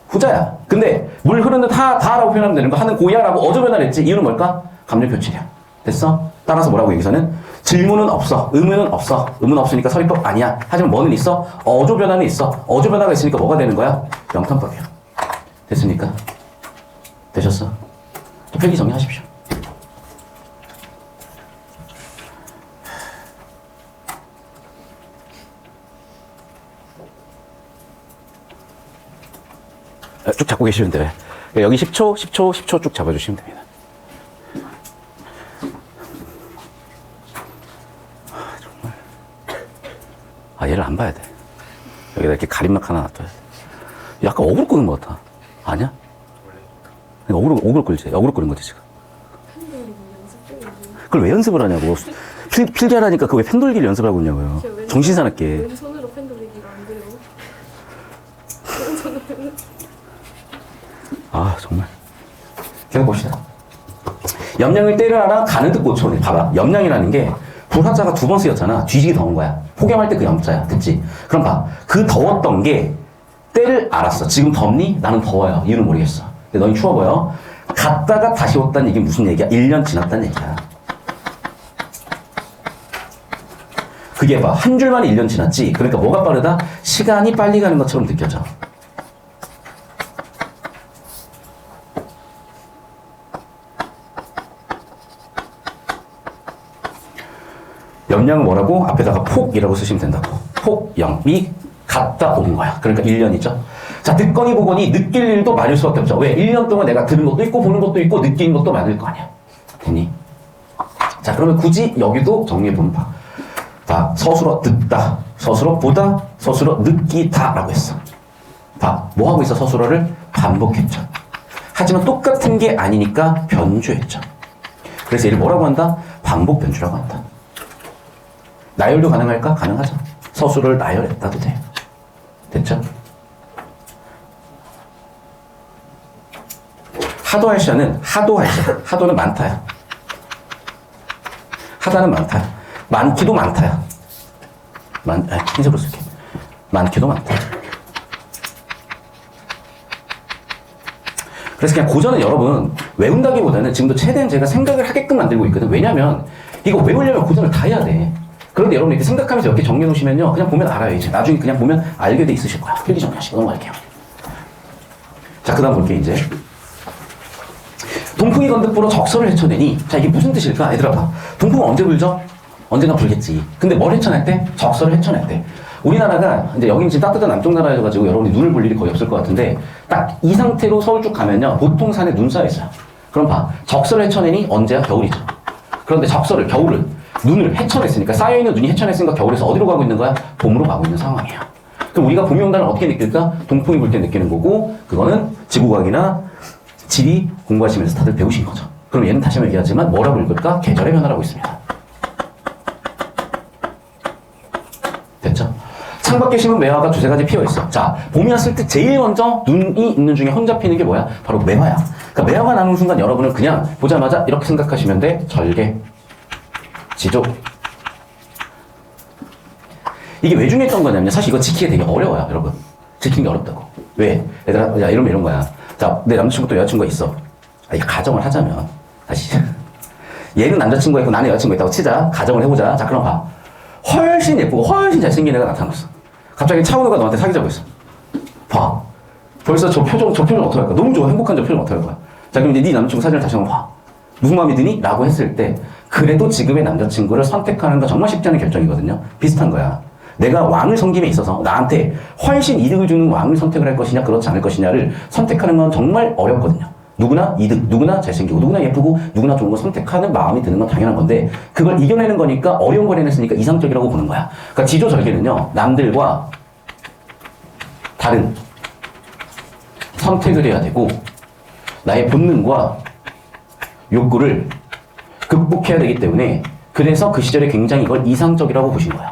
후자야. 근데 물 흐르는 듯 하다라고 표현하면 되는 거 하는 고야라고 어조변화를 했지. 이유는 뭘까? 감정 표출이야. 됐어? 따라서 뭐라고 여기서는? 질문은 없어. 의문은 없어. 의문 없으니까 서리법 아니야. 하지만 뭐는 있어? 어조변화는 있어. 어조변화가 있으니까 뭐가 되는 거야? 영탄법이야. 됐습니까? 되셨어? 또 필기 정리하십시오. 쭉 잡고 계시는데 왜? 여기 10초, 10초, 10초 쭉 잡아주시면 됩니다. 정말. 얘를 안 봐야 돼. 여기다 이렇게 가림막 하나 놔둬야 돼. 약간 어그로 끄는 것 같아. 아니야? 어그로 끌지. 어그로 끄는 거지, 지금. 그걸 왜 연습을 하냐고. 필기하라니까 그거 왜 펜 돌기를 연습을 하고 있냐고요. 정신 사납게. 왼손으로 펜 돌리기가 안 돼요. 정말. 계속 봅시다. 염량을 때려라 가는 듯 고쳐오네. 봐봐. 염량이라는 게 불화자가 두 번 쓰였잖아. 뒤지기 더운 거야. 폭염할 때 그 염자야. 그치? 그럼 봐. 그 더웠던 게 때를 알았어. 지금 덥니? 나는 더워요. 이유는 모르겠어. 근데 너희 추워 보여. 갔다가 다시 왔다는 얘기 무슨 얘기야? 1년 지났다는 얘기야. 그게 봐. 한 줄 만에 1년 지났지. 그러니까 뭐가 빠르다? 시간이 빨리 가는 것처럼 느껴져. 염량은 뭐라고? 앞에다가 폭이라고 쓰시면 된다고. 폭염이 갔다 온 거야. 그러니까 1년이죠. 자, 듣거니 보거니 느낄 일도 많을 수밖에 없죠. 왜? 1년 동안 내가 들은 것도 있고 보는 것도 있고 느끼는 것도 많을 거 아니야. 됐니? 자, 그러면 굳이 여기도 정리해보면 봐. 봐. 서술어 듣다, 서술어 보다, 서술어 느끼다 라고 했어. 봐. 뭐 하고 있어? 서술어를 반복했죠. 하지만 똑같은 게 아니니까 변주했죠. 그래서 얘를 뭐라고 한다? 반복 변주라고 한다. 나열도 가능할까? 가능하죠. 서술어를 나열했다도 돼. 됐죠? 하도할 시는 하도할 시. 하도는 많다야. 하다는 많다야. 많기도 많다야. 흰색으로 쓸게. 많기도 많다. 그래서 그냥 고전은 여러분 외운다기보다는 지금도 최대한 제가 생각을 하게끔 만들고 있거든. 왜냐면 이거 외우려면 고전을 다 해야 돼. 그런데 여러분 이렇게 생각하면서 이렇게 정리해 놓으시면요. 그냥 보면 알아요. 이제 나중에 그냥 보면 알게 돼 있으실 거야. 필기 정리하시고 넘어갈게요. 자, 그 다음 볼게요, 이제. 동풍이 건득부로 적설을 헤쳐내니. 자, 이게 무슨 뜻일까? 얘들아 봐. 동풍은 언제 불죠? 언젠가 불겠지. 근데 뭘 헤쳐낼 때? 적설을 헤쳐낼 때. 우리나라가 이제 여기는 지금 따뜻한 남쪽 나라여가지고 여러분이 눈을 볼 일이 거의 없을 것 같은데 딱 이 상태로 서울 쭉 가면요. 보통 산에 눈 쌓여 있어요. 그럼 봐. 적설을 헤쳐내니 언제야? 겨울이죠. 그런데 적설을, 겨울을, 눈을 헤쳐냈으니까 쌓여있는 눈이 헤쳐냈으니까 겨울에서 어디로 가고 있는 거야? 봄으로 가고 있는 상황이에요. 그럼 우리가 봄이 온다는 어떻게 느낄까? 동풍이 불 때 느끼는 거고 그거는 지구과학이나 지리 공부하시면서 다들 배우신 거죠. 그럼 얘는 다시 한번 얘기하지만 뭐라고 읽을까? 계절의 변화라고 있습니다. 됐죠? 창밖에 심은 매화가 두세 가지 피어있어. 자, 봄이 왔을 때 제일 먼저 눈이 있는 중에 혼자 피는 게 뭐야? 바로 매화야. 그러니까 매화가 나는 순간 여러분은 그냥 보자마자 이렇게 생각하시면 돼. 절개, 지조. 이게 왜 중요했던 거냐면 사실 이거 지키기 되게 어려워요, 여러분. 지키는 게 어렵다고. 왜? 얘들아, 야, 이러면 이런 거야. 자, 내 남자친구 또 여자친구가 있어. 가정을 하자면 다시 얘는 남자친구가 있고 나는 여자친구가 있다고 치자. 가정을 해보자. 자, 그럼 봐. 훨씬 예쁘고 훨씬 잘생긴 애가 나타났어. 갑자기 차은우가 너한테 사귀자고 했어. 봐. 벌써 저 표정 어떻게 할까? 너무 좋아. 행복한 저 표정 어떻게 할 거야? 자, 그럼 이제 네 남자친구 사진을 다시 한번 봐. 무슨 마음이 드니? 라고 했을 때 그래도 지금의 남자친구를 선택하는 건 정말 쉽지 않은 결정이거든요. 비슷한 거야. 내가 왕을 섬김에 있어서 나한테 훨씬 이득을 주는 왕을 선택을 할 것이냐 그렇지 않을 것이냐를 선택하는 건 정말 어렵거든요. 누구나 이득, 누구나 잘생기고 누구나 예쁘고 누구나 좋은 거 선택하는 마음이 드는 건 당연한 건데 그걸 이겨내는 거니까 어려운 걸 해냈으니까 이상적이라고 보는 거야. 그러니까 지조절개는요. 남들과 다른 선택을 해야 되고 나의 본능과 욕구를 극복해야 되기 때문에 그래서 그 시절에 굉장히 이걸 이상적이라고 보신 거야.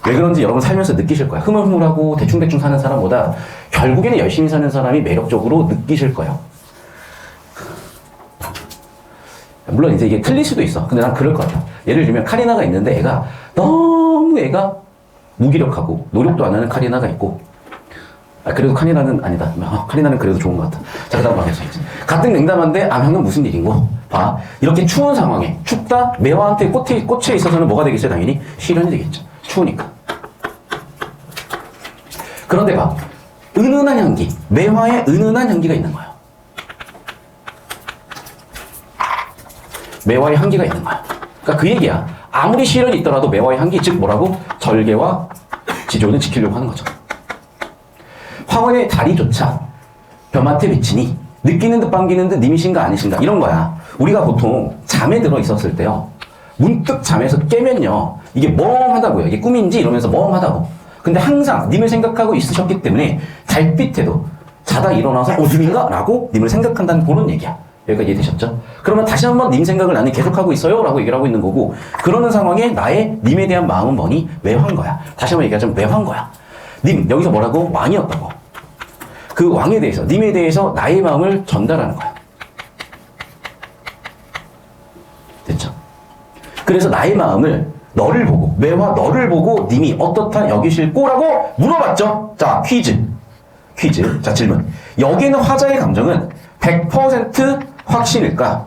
왜 그런지 여러분 살면서 느끼실 거야. 흐물흐물하고 대충대충 사는 사람보다 결국에는 열심히 사는 사람이 매력적으로 느끼실 거예요. 물론 이제 이게 틀릴 수도 있어. 근데 난 그럴 것 같아. 예를 들면 카리나가 있는데 애가 너무 무기력하고 노력도 안 하는 카리나가 있고 그래도 카리나는 아니다. 카리나는 그래도 좋은 것 같아. 자, 그 다음 방에서 가뜩 냉담한데 방금 무슨 일인고? 봐. 이렇게 추운 상황에 춥다? 매화한테 꽂혀 있어서는 뭐가 되겠죠? 당연히 시련이 되겠죠. 추우니까. 그런데 봐. 은은한 향기. 매화에 은은한 향기가 있는 거야. 매화의 향기가 있는 거야. 그러니까 그 얘기야. 아무리 시련이 있더라도 매화의 향기, 즉 뭐라고? 절개와 지조는 지키려고 하는 거죠. 창원의 다리조차 벼맡에 비치니 느끼는 듯 반기는 듯 님이신가 아니신가 이런 거야. 우리가 보통 잠에 들어 있었을 때요. 문득 잠에서 깨면요. 이게 멍하다고요. 이게 꿈인지 이러면서 멍하다고. 근데 항상 님을 생각하고 있으셨기 때문에 달빛에도 자다 일어나서 님인가? 라고 님을 생각한다는 그런 얘기야. 여기까지 이해되셨죠? 그러면 다시 한번 님 생각을 나는 계속하고 있어요 라고 얘기를 하고 있는 거고 그러는 상황에 나의 님에 대한 마음은 뭐니? 외환 거야. 다시 한번 얘기하자면 외환 거야. 님 여기서 뭐라고? 왕이었다고. 그 왕에 대해서 님에 대해서 나의 마음을 전달하는 거야. 됐죠? 그래서 나의 마음을 너를 보고 매화 너를 보고 님이 어떻다 여기실 거라고 물어봤죠. 자 퀴즈 자 질문 여기는 화자의 감정은 100% 확신일까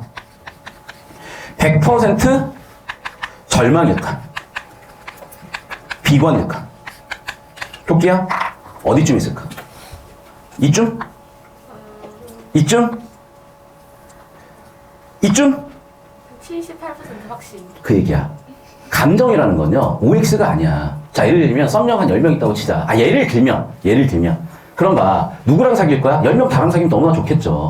100% 절망일까 비관일까 토끼야 어디쯤 있을까 이쯤 이쯤 78% 확신. 그 얘기야. 감정이라는 건요, OX가 아니야. 자, 예를 들면, 썸녀가 한 10명 있다고 치자. 아, 예를 들면. 그럼 봐. 누구랑 사귈 거야? 10명 다랑 사귀면 너무나 좋겠죠.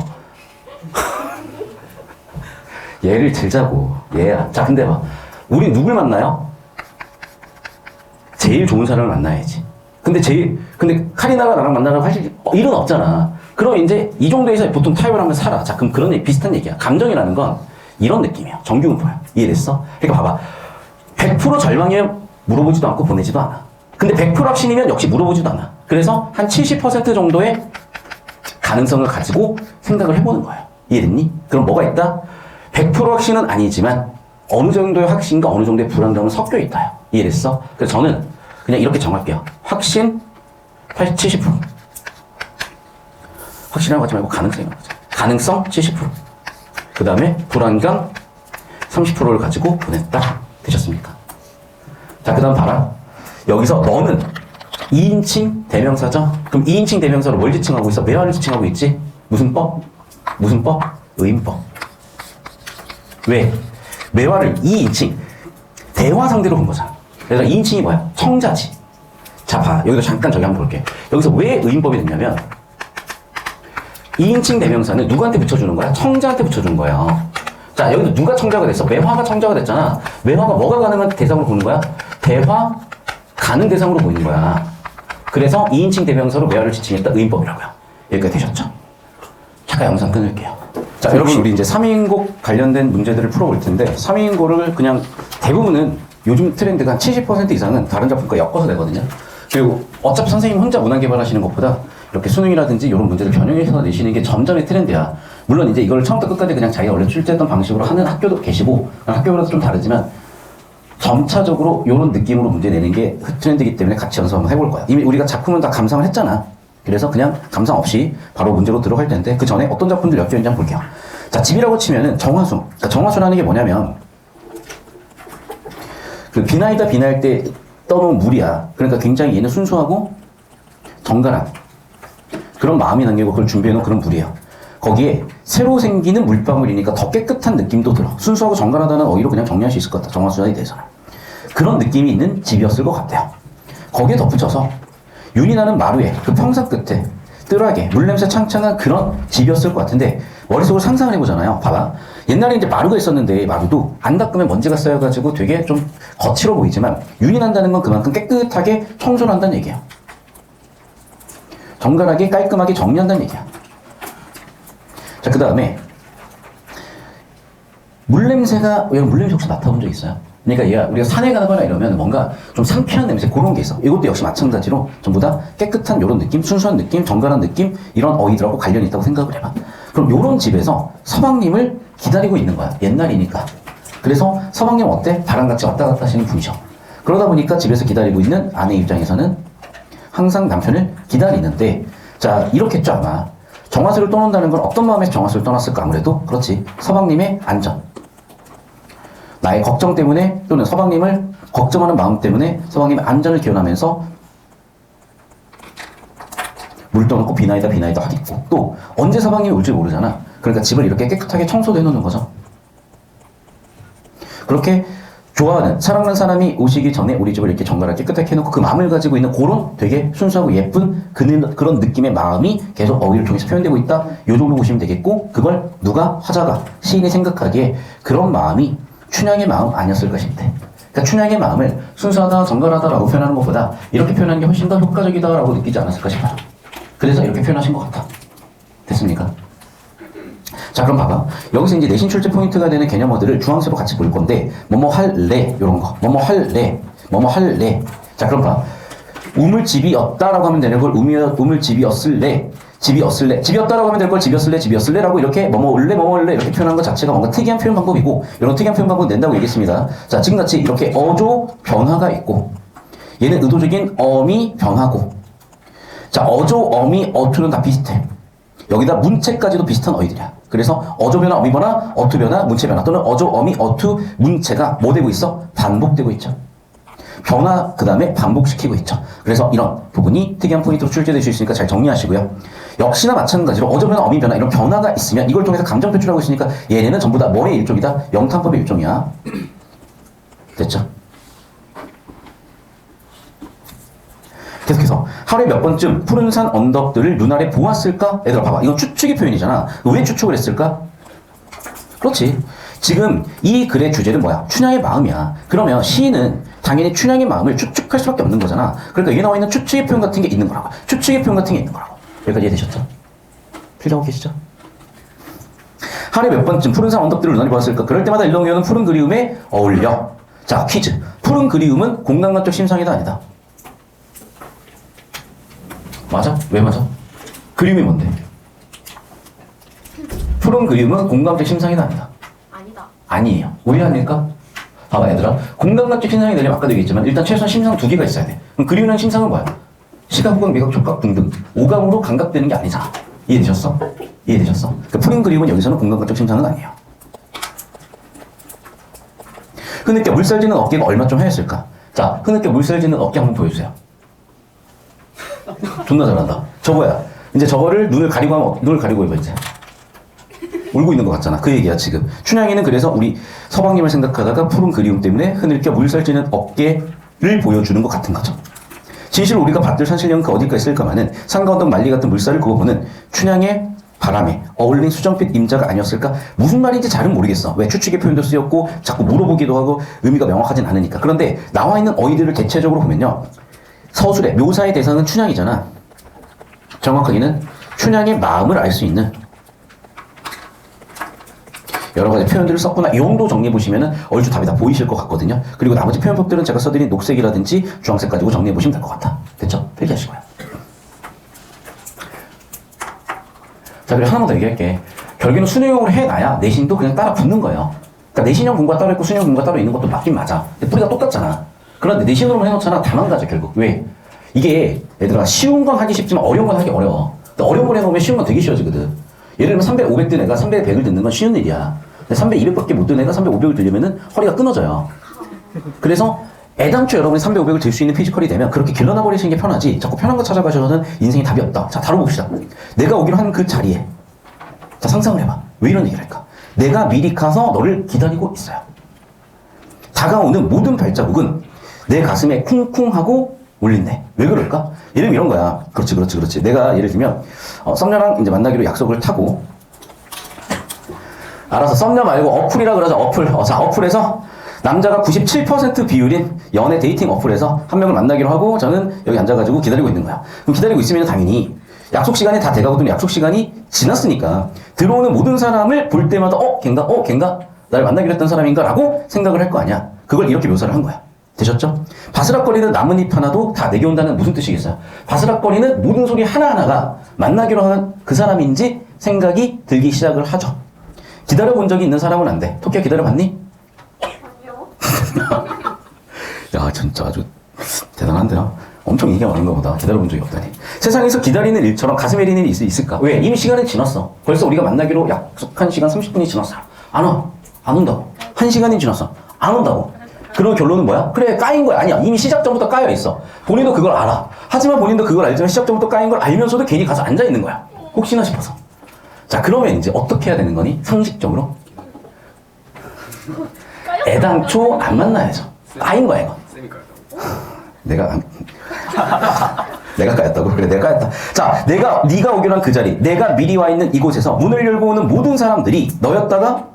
얘를 들자고. 얘야. 자, 근데 봐. 우리 누굴 만나요? 제일 좋은 사람을 만나야지. 근데 카리나가 나랑 만나라고 할 일은 없잖아. 그럼 이제 이 정도에서 보통 타협을 하면 살아. 자, 그럼 그런 비슷한 얘기야. 감정이라는 건 이런 느낌이야. 정규분포야. 이해됐어? 그러니까 봐봐. 100% 절망이면 물어보지도 않고 보내지도 않아. 근데 100% 확신이면 역시 물어보지도 않아. 그래서 한 70% 정도의 가능성을 가지고 생각을 해보는 거야. 이해됐니? 그럼 뭐가 있다? 100% 확신은 아니지만 어느 정도의 확신과 어느 정도의 불안감은 섞여 있다요. 이해됐어? 그래서 저는 그냥 이렇게 정할게요. 확신 70%. 확신이라고 하지 말고 가능성이라고 하자. 가능성 70%. 그 다음에 불안감 30%를 가지고 보냈다. 되셨습니까? 자, 그 다음 봐라. 여기서 너는 2인칭 대명사죠? 그럼 2인칭 대명사로 뭘 지칭하고 있어? 매화를 지칭하고 있지? 무슨 법? 의인법. 왜? 매화를 2인칭 대화 상대로 본 거잖아. 그래서 2인칭이 뭐야? 청자지. 자, 봐. 여기도 잠깐 저기 한번 볼게. 여기서 왜 의인법이 됐냐면 2인칭 대명사는 누구한테 붙여주는 거야? 청자한테 붙여주는 거야. 자, 여기도 누가 청자가 됐어? 매화가 청자가 됐잖아. 매화가 뭐가 가능한 대상으로 보는 거야? 대화 가능 대상으로 보이는 거야. 그래서 2인칭 대명사로 매화를 지칭했다. 의인법이라고요. 여기까지 되셨죠? 잠깐 영상 끊을게요. 자, 여러분 우리 이제 3인국 관련된 문제들을 풀어볼 텐데 3인국을 그냥 대부분은 요즘 트렌드가 한 70% 이상은 다른 작품과 엮어서 내거든요. 그리고 어차피 선생님 혼자 문항 개발하시는 것보다 이렇게 수능이라든지 이런 문제들 변형해서 내시는 게 점점의 트렌드야. 물론 이제 이걸 처음부터 끝까지 그냥 자기가 원래 출제했던 방식으로 하는 학교도 계시고 학교마다 좀 다르지만 점차적으로 이런 느낌으로 문제 내는 게 트렌드이기 때문에 같이 연습 한번 해볼 거야. 이미 우리가 작품은 다 감상을 했잖아. 그래서 그냥 감상 없이 바로 문제로 들어갈 텐데 그 전에 어떤 작품들 엮여 있는지 한번 볼게요. 자, 집이라고 치면은 정화수. 그러니까 정화수라는 게 뭐냐면 그 비나이다 비나일 때 떠놓은 물이야. 그러니까 굉장히 얘는 순수하고 정갈한 그런 마음이 남기고 그걸 준비해놓은 그런 물이에요. 거기에 새로 생기는 물방울이니까 더 깨끗한 느낌도 들어. 순수하고 정갈하다는 어휘로 그냥 정리할 수 있을 것 같아. 정화수자에 대해서는. 그런 느낌이 있는 집이었을 것 같아요. 거기에 덧붙여서 윤이 나는 마루에 그 평상 끝에 뜰하게 물냄새 창창한 그런 집이었을 것 같은데 머릿속으로 상상을 해보잖아요. 봐봐. 옛날에 이제 마루가 있었는데 마루도 안 닦으면 먼지가 쌓여가지고 되게 좀 거칠어 보이지만 윤이 난다는 건 그만큼 깨끗하게 청소를 한다는 얘기예요. 정갈하게 깔끔하게 정리한다는 얘기야. 자, 그 다음에 물냄새가 여러분 물냄새 혹시 맡아본 적 있어요? 그러니까 얘가 우리가 산에 가거나 이러면 뭔가 좀 상쾌한 냄새 그런 게 있어. 이것도 역시 마찬가지로 전부 다 깨끗한 이런 느낌, 순수한 느낌, 정갈한 느낌 이런 어휘들하고 관련이 있다고 생각을 해봐. 그럼 이런 집에서 서방님을 기다리고 있는 거야. 옛날이니까. 그래서 서방님 어때? 바람같이 왔다 갔다 하시는 분이셔. 그러다 보니까 집에서 기다리고 있는 아내 입장에서는 항상 남편을 기다리는데 자, 이렇겠죠 아마. 정화수를 떠난다는 건 어떤 마음에서 정화수를 떠났을까? 아무래도 그렇지. 서방님의 안전. 나의 걱정 때문에 또는 서방님을 걱정하는 마음 때문에 서방님의 안전을 기원하면서 물 떠놓고 비나이다 하겠고 또 언제 서방님이 올지 모르잖아. 그러니까 집을 이렇게 깨끗하게 청소도 해놓는 거죠. 그렇게 좋아하는 사랑하는 사람이 오시기 전에 우리 집을 이렇게 정갈하게 깨끗하게 해놓고 그 마음을 가지고 있는 그런 되게 순수하고 예쁜 그런 느낌의 마음이 계속 어휘를 통해서 표현되고 있다. 요 정도 보시면 되겠고 그걸 누가 화자가 시인이 생각하기에 그런 마음이 춘향의 마음 아니었을까 싶대. 그러니까 춘향의 마음을 순수하다 정갈하다라고 표현하는 것보다 이렇게 표현하는 게 훨씬 더 효과적이다라고 느끼지 않았을까 싶어요. 그래서 이렇게 표현하신 것 같아. 됐습니까? 자, 그럼 봐봐. 여기서 이제 내신 출제 포인트가 되는 개념어들을 주황색으로 같이 볼 건데, 뭐뭐 할래, 요런 거. 뭐뭐 할래, 뭐뭐 할래. 자, 그럼 봐. 우물집이었다라고 하면 되는 걸 우물집이었을래, 집이었을래. 집이었다라고 하면 될 걸 집이었을래라고 이렇게 뭐뭐 올래, 뭐뭐 올래 이렇게 표현하는 것 자체가 뭔가 특이한 표현 방법이고, 이런 특이한 표현 방법을 낸다고 얘기했습니다. 자, 지금같이 이렇게 어조 변화가 있고, 얘는 의도적인 어미 변화고, 자, 어조, 어미, 어투는 다 비슷해. 여기다 문체까지도 비슷한 어휘들이야. 그래서 어조 변화, 어미 변화, 어투 변화, 문체 변화 또는 어조, 어미, 어투, 문체가 뭐 되고 있어? 반복되고 있죠. 변화 그 다음에 반복시키고 있죠. 그래서 이런 부분이 특이한 포인트로 출제될 수 있으니까 잘 정리하시고요. 역시나 마찬가지로 어조 변화, 어미 변화 이런 변화가 있으면 이걸 통해서 감정 표출하고 있으니까 얘네는 전부 다 뭐의 일종이다? 영탄법의 일종이야. 됐죠? 계속해서 하루에 몇 번쯤 푸른 산 언덕들을 눈 아래 보았을까? 얘들아 봐봐. 이건 추측의 표현이잖아. 왜 추측을 했을까? 그렇지. 지금 이 글의 주제는 뭐야? 춘향의 마음이야. 그러면 시인은 당연히 춘향의 마음을 추측할 수밖에 없는 거잖아. 그러니까 여기 나와 있는 추측의 표현 같은 게 있는 거라고. 추측의 표현 같은 게 있는 거라고. 여기까지 이해되셨죠? 필요하고 계시죠? 하루에 몇 번쯤 푸른 산 언덕들을 눈 아래 보았을까? 그럴 때마다 일렁이오는 푸른 그리움에 어울려. 자, 퀴즈. 푸른 그리움은 공감각적 심상이다 아니다? 맞아? 왜 맞아? 그림이 뭔데? 푸른 그림은 공감적 심상이다 아니다? 아니다. 아니에요. 왜 아닐까? 봐봐 얘들아. 공감각적 심상이 되려면 아까도 얘기했지만 일단 최소한 심상 2개가 있어야 돼. 그럼 그림이라는 심상은 뭐야? 시각, 후각, 미각, 촉각 등등 오감으로 감각되는 게 아니잖아. 이해되셨어? 이해되셨어? 그러니까 푸른 그림은 여기서는 공감각적 심상은 아니에요. 흐느껴 물살지는 어깨가 얼마쯤 하였을까? 자, 흐느껴 물살지는 어깨 한번 보여주세요. 존나 잘한다. 저거야. 이제 저거를 눈을 가리고 해봐, 이제. 울고 있는 것 같잖아. 그 얘기야, 지금. 춘향이는 그래서 우리 서방님을 생각하다가 푸른 그리움 때문에 흐느껴 물살지는 어깨를 보여주는 것 같은 거죠. 진실 우리가 받들 산신령은 그 어디가 있을까마는 산과 언덕 만리 같은 물살을 그어보는 춘향의 바람에 어울린 수정빛 임자가 아니었을까? 무슨 말인지 잘은 모르겠어. 왜 추측의 표현도 쓰였고 자꾸 물어보기도 하고 의미가 명확하진 않으니까. 그런데 나와 있는 어휘들을 대체적으로 보면요. 서술의 묘사의 대상은 춘향이잖아. 정확하게는 춘향의 마음을 알 수 있는 여러 가지 표현들을 썼구나. 이 정도 정리해보시면 얼추 답이 다 보이실 것 같거든요. 그리고 나머지 표현법들은 제가 써드린 녹색이라든지 주황색 가지고 정리해보시면 될 것 같아. 됐죠? 필기하시고요. 자, 그리고 하나만 더 얘기할게. 결국에는 수능형으로 해놔야 내신도 그냥 따라 붙는 거예요. 그러니까 내신형 공부가 따로 있고 수능형 공부가 따로 있는 것도 맞긴 맞아. 근데 뿌리가 똑같잖아. 그런데 내신으로만 해놓잖아. 다 망가져, 결국. 왜? 이게 얘들아 쉬운 건 하기 쉽지만 어려운 건 하기 어려워. 근데 어려운 걸 해놓으면 쉬운 건 되게 쉬워지거든. 예를 들면 300, 500 든 애가 300, 100을 듣는 건 쉬운 일이야. 근데 300, 200밖에 못 듣는 애가 300, 500을 들려면은 허리가 끊어져요. 그래서 애당초 여러분이 300, 500을 들 수 있는 피지컬이 되면 그렇게 길러나 버리시는 게 편하지. 자꾸 편한 거 찾아가셔서는 인생이 답이 없다. 자, 다뤄봅시다. 내가 오기로 한 그 자리에. 자, 상상을 해봐. 왜 이런 얘기를 할까? 내가 미리 가서 너를 기다리고 있어요. 다가오는 모든 발자국은 내 가슴에 쿵쿵하고 울린대. 왜 그럴까? 예를 들면 이런 거야. 그렇지. 내가 예를 들면 썸녀랑 이제 만나기로 약속을 타고 알아서 썸녀 말고 어플이라 그러자. 어플. 자, 어플에서 남자가 97% 비율인 연애 데이팅 어플에서 한 명을 만나기로 하고 저는 여기 앉아가지고 기다리고 있는 거야. 그럼 기다리고 있으면 당연히 약속 시간이 다 돼가거든. 약속 시간이 지났으니까 들어오는 모든 사람을 볼 때마다 걔인가? 나를 만나기로 했던 사람인가? 라고 생각을 할 거 아니야. 그걸 이렇게 묘사를 한 거야. 되셨죠? 바스락거리는 나뭇잎 하나도 다 내게 온다는 무슨 뜻이겠어요? 바스락거리는 모든 소리 하나하나가 만나기로 한 그 사람인지 생각이 들기 시작을 하죠. 기다려본 적이 있는 사람은 안 돼. 토끼야 기다려봤니? 아니요. 야, 진짜 아주 대단한데요? 엄청 인기가 많은가 보다. 기다려본 적이 없다니. 세상에서 기다리는 일처럼 가슴에 리는 일이 있을까? 왜? 이미 시간은 지났어. 벌써 우리가 만나기로 약속한 시간 30분이 지났어. 안 와. 안 온다고. 1시간이 지났어. 안 온다고. 그런 결론은 뭐야? 그래, 까인 거야. 아니야. 이미 시작 전부터 까여 있어. 본인도 그걸 알아. 하지만 본인도 그걸 알지만 시작 전부터 까인 걸 알면서도 괜히 가서 앉아 있는 거야. 혹시나 싶어서. 자, 그러면 이제 어떻게 해야 되는 거니? 상식적으로? 애당초 안 만나야죠. 까인 거야, 이거. 내가 까였다고? 그래, 내가 까였다. 자, 네가 오기로 한 그 자리, 내가 미리 와 있는 이곳에서 문을 열고 오는 모든 사람들이 너였나?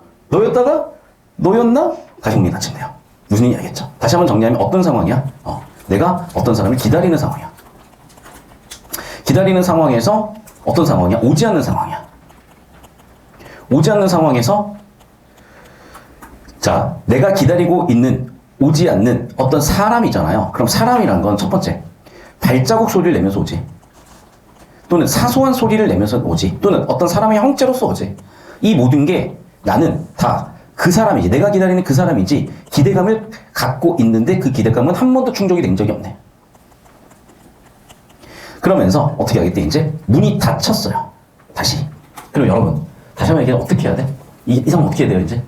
다시 정리 닫힌대요. 무슨 얘기 알겠죠? 다시 한번 정리하면 어떤 상황이야? 내가 어떤 사람을 기다리는 상황이야. 기다리는 상황에서 어떤 상황이야? 오지 않는 상황이야. 오지 않는 상황에서 자, 내가 기다리고 있는 오지 않는 어떤 사람이잖아요. 그럼 사람이란 건 첫 번째, 발자국 소리를 내면서 오지. 또는 사소한 소리를 내면서 오지. 또는 어떤 사람의 형체로서 오지. 이 모든 게 나는 다 그 사람이지. 내가 기다리는 그 사람이지. 기대감을 갖고 있는데 그 기대감은 한 번도 충족이 된 적이 없네. 그러면서 어떻게 하겠대? 이제 문이 닫혔어요. 다시. 그럼 여러분, 다시 한번 얘기해. 어떻게 해야 돼? 이 상황 어떻게 해야 돼요, 이제?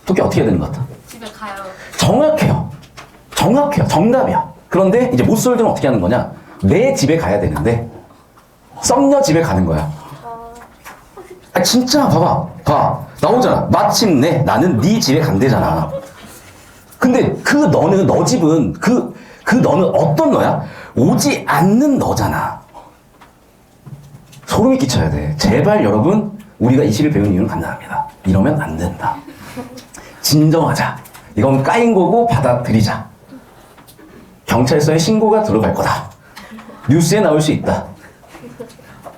어떻게 해야 되는 것 같아? 집에 가요. 정확해요. 정답이야. 그런데 이제 모쏠들은 어떻게 하는 거냐? 내 집에 가야 되는데 썸녀 집에 가는 거야. 진짜 봐. 나오잖아. 마침내 나는 네 집에 간대잖아. 근데 너 집은 너는 어떤 너야? 오지 않는 너잖아. 소름이 끼쳐야 돼. 제발 여러분, 우리가 이 시를 배운 이유는 간단합니다. 이러면 안 된다. 진정하자. 이건 까인 거고 받아들이자. 경찰서에 신고가 들어갈 거다. 뉴스에 나올 수 있다.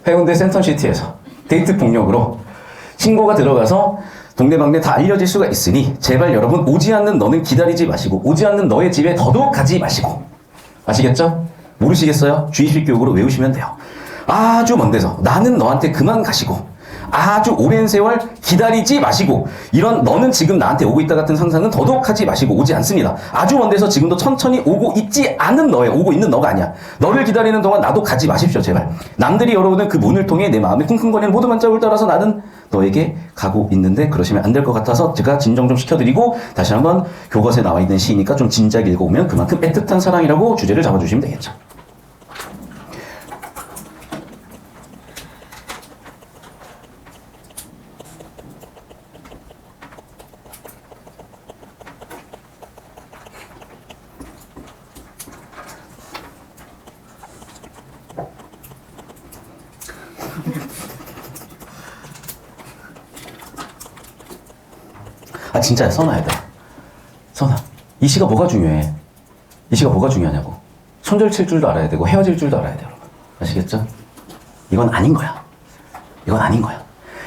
해운대 센텀시티에서 데이트 폭력으로 신고가 들어가서 동네방네 다 알려질 수가 있으니 제발 여러분, 오지 않는 너는 기다리지 마시고 오지 않는 너의 집에 더더욱 가지 마시고. 아시겠죠? 모르시겠어요? 주입식 교육으로 외우시면 돼요. 아주 먼 데서 나는 너한테 그만 가시고 아주 오랜 세월 기다리지 마시고 이런 너는 지금 나한테 오고 있다 같은 상상은 더더욱 하지 마시고 오지 않습니다. 아주 먼 데서 지금도 천천히 오고 있지 않은 너예요. 오고 있는 너가 아니야. 너를 기다리는 동안 나도 가지 마십시오, 제발. 남들이 열어오는 그 문을 통해 내 마음에 쿵쿵거리는 모든 반짝을 따라서 나는 너에게 가고 있는데 그러시면 안 될 것 같아서 제가 진정 좀 시켜드리고 다시 한번 교과서에 나와 있는 시니까 좀 진지하게 읽어오면 그만큼 애틋한 사랑이라고 주제를 잡아주시면 되겠죠. 진짜야, 선아, 얘들아. 선아, 이 시가 뭐가 중요해? 이 시가 뭐가 중요하냐고. 손절 칠 줄도 알아야 되고 헤어질 줄도 알아야 돼, 여러분. 아시겠죠? 이건 아닌 거야.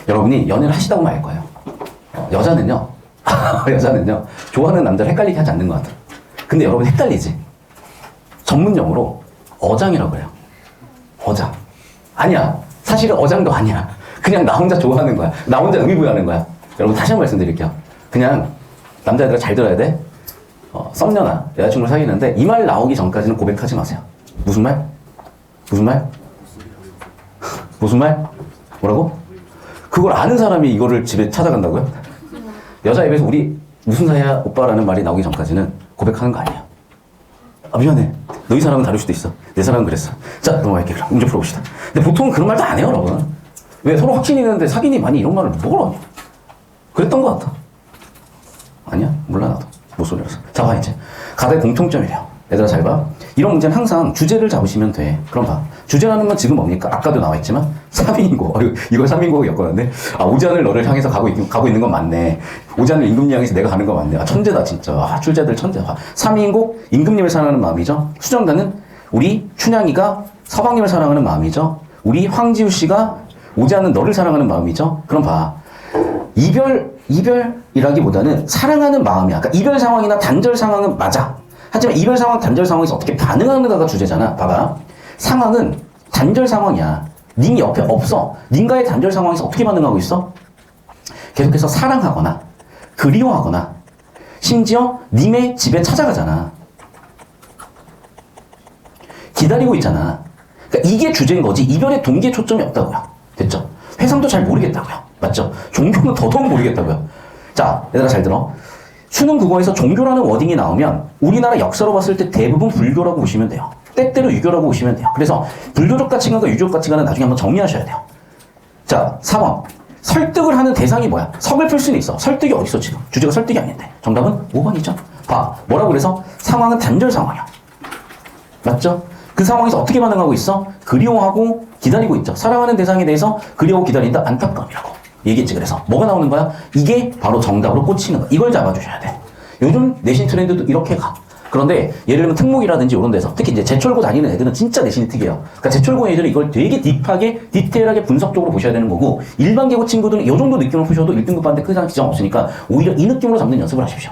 여러분이 연애를 하시다고만 알 거예요. 여자는요, 좋아하는 남자를 헷갈리게 하지 않는 것 같아요. 근데 여러분 헷갈리지? 전문용어로 어장이라고 해요. 어장. 아니야. 사실은 어장도 아니야. 그냥 나 혼자 좋아하는 거야. 나 혼자 의미부여하는 거야. 여러분 다시 한번 말씀드릴게요. 그냥 남자애들아 잘 들어야 돼. 썸녀나 여자친구를 사귀는데 이 말 나오기 전까지는 고백하지 마세요. 무슨 말? 뭐라고? 그걸 아는 사람이 이거를 집에 찾아간다고요? 여자 입에서 우리 무슨 사이야 오빠라는 말이 나오기 전까지는 고백하는 거 아니야. 미안해. 너희 사람은 다를 수도 있어. 내 사람은 그랬어. 자, 넘어갈게. 그럼 문제 풀어봅시다. 근데 보통은 그런 말도 안 해요, 여러분. 왜? 서로 확신이 있는데 사귀니 많이 이런 말을 뭘 하냐? 그랬던 것 같아. 아니야? 몰라, 나도. 모쏠이라서. 자, 봐, 이제. 가다의 공통점이래요. 얘들아, 잘 봐. 이런 문제는 항상 주제를 잡으시면 돼. 그럼 봐. 주제라는 건 지금 뭡니까? 아까도 나와 있지만, 3인국. 이걸 3인국을 엮었는데, 오지 않을 너를 향해서 가고 있는 건 맞네. 오지 않을 임금님 향해서 내가 가는 건 맞네. 천재다, 진짜. 출제들 천재다. 3인국, 임금님을 사랑하는 마음이죠. 수정단은 우리 춘향이가 서방님을 사랑하는 마음이죠. 우리 황지우 씨가 오지 않는 너를 사랑하는 마음이죠. 그럼 봐. 이별이라기보다는 사랑하는 마음이야. 그러니까 이별 상황이나 단절 상황은 맞아. 하지만 이별 상황, 단절 상황에서 어떻게 반응하는가가 주제잖아. 봐봐. 상황은 단절 상황이야. 님 옆에 없어. 님과의 단절 상황에서 어떻게 반응하고 있어? 계속해서 사랑하거나 그리워하거나 심지어 님의 집에 찾아가잖아. 기다리고 있잖아. 그러니까 이게 주제인 거지. 이별의 동기에 초점이 없다고요. 됐죠? 회상도 잘 모르겠다고요. 맞죠? 종교는 더더욱 모르겠다고요. 자, 얘들아 잘 들어. 수능 국어에서 종교라는 워딩이 나오면 우리나라 역사로 봤을 때 대부분 불교라고 보시면 돼요. 때때로 유교라고 보시면 돼요. 그래서 불교적 가치관과 유교적 가치관은 나중에 한번 정리하셔야 돼요. 자, 4번. 설득을 하는 대상이 뭐야? 석을 풀 수는 있어. 설득이 어딨어 지금? 주제가 설득이 아닌데. 정답은 5번이죠. 봐. 뭐라고 그래서? 상황은 단절 상황이야. 맞죠? 그 상황에서 어떻게 반응하고 있어? 그리워하고 기다리고 있죠. 사랑하는 대상에 대해서 그리워하고 기다린다? 안타까움이라고 얘기했지. 그래서 뭐가 나오는 거야? 이게 바로 정답으로 꽂히는 거야. 이걸 잡아주셔야 돼. 요즘 내신 트렌드도 이렇게 가. 그런데 예를 들면 특목이라든지 이런 데서 특히 이제 제철고 다니는 애들은 진짜 내신이 특이해요. 그러니까 제철고 애들은 이걸 되게 딥하게 디테일하게 분석적으로 보셔야 되는 거고 일반 계고 친구들은 이 정도 느낌으로 푸셔도 1등급 받는데 큰 이상 지장 없으니까 오히려 이 느낌으로 잡는 연습을 하십시오.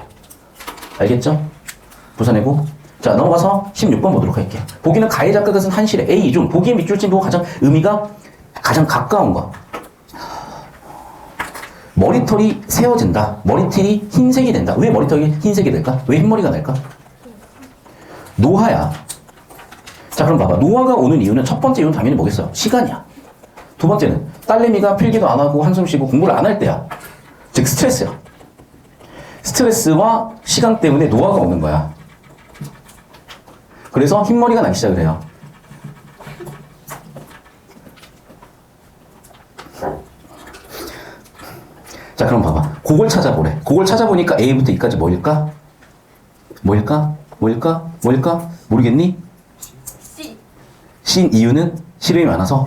알겠죠? 부산해고. 자, 넘어가서 16번 보도록 할게요. 보기는 가해 작가가 쓴 한실의 A 중 보기에 밑줄 친 부분 가장 의미가 가장 가까운 거. 머리털이 세워진다. 머리털이 흰색이 된다. 왜 머리털이 흰색이 될까? 왜 흰머리가 날까? 노화야. 자, 그럼 봐봐. 노화가 오는 이유는 첫 번째 이유는 당연히 뭐겠어요? 시간이야. 두 번째는 딸내미가 필기도 안 하고 한숨 쉬고 공부를 안 할 때야. 즉 스트레스야. 스트레스와 시간 때문에 노화가 오는 거야. 그래서 흰머리가 나기 시작을 해요. 자, 그럼 봐봐. 그걸 찾아보래. 그걸 찾아보니까 A부터 E까지 뭐일까? 뭐일까? 뭐일까? 뭐일까? 모르겠니? C. C인 이유는 시름이 많아서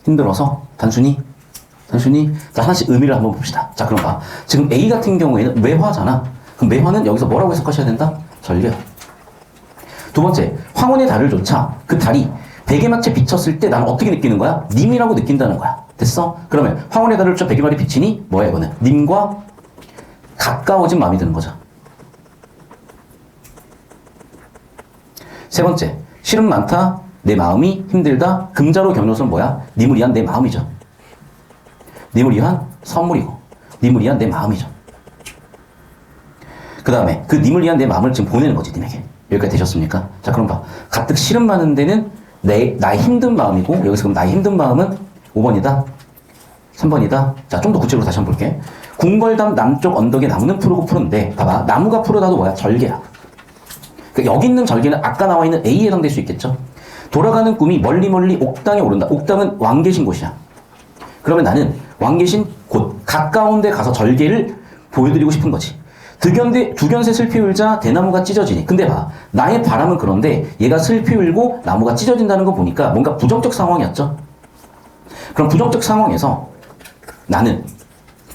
힘들어서 단순히 자, 하나씩 의미를 한번 봅시다. 자, 그럼 봐. 지금 A 같은 경우에는 매화잖아. 그럼 매화는 여기서 뭐라고 해석하셔야 된다? 절개. 두 번째, 황혼의 달을 조차 그 달이 베개마치에 비쳤을 때 나는 어떻게 느끼는 거야? 님이라고 느낀다는 거야. 됐어? 그러면 황혼의 달을 조차 베개마치에 비치니 뭐야 이거는? 님과 가까워진 마음이 드는 거죠. 세 번째, 실은 많다, 내 마음이 힘들다, 금자로 격려서는 뭐야? 님을 위한 내 마음이죠. 님을 위한 선물이고, 님을 위한 내 마음이죠. 그 다음에 그 님을 위한 내 마음을 지금 보내는 거지, 님에게. 여기까지 되셨습니까? 자, 그럼 봐. 가뜩 실은 많은 데는 나의 힘든 마음이고, 여기서 그럼 나의 힘든 마음은 5번이다, 3번이다. 자, 좀 더 구체적으로 다시 한번 볼게. 궁궐담 남쪽 언덕에 나무는 푸르고 푸른데, 봐봐. 나무가 푸르다도 뭐야? 절개야. 그러니까 여기 있는 절개는 아까 나와 있는 A에 해당될 수 있겠죠? 돌아가는 꿈이 멀리 옥당에 오른다. 옥당은 왕 계신 곳이야. 그러면 나는 왕 계신 곳, 가까운 데 가서 절개를 보여드리고 싶은 거지. 두견새 슬피 울자 대나무가 찢어지니. 근데 봐. 나의 바람은 그런데 얘가 슬피 울고 나무가 찢어진다는 거 보니까 뭔가 부정적 상황이었죠? 그럼 부정적 상황에서 나는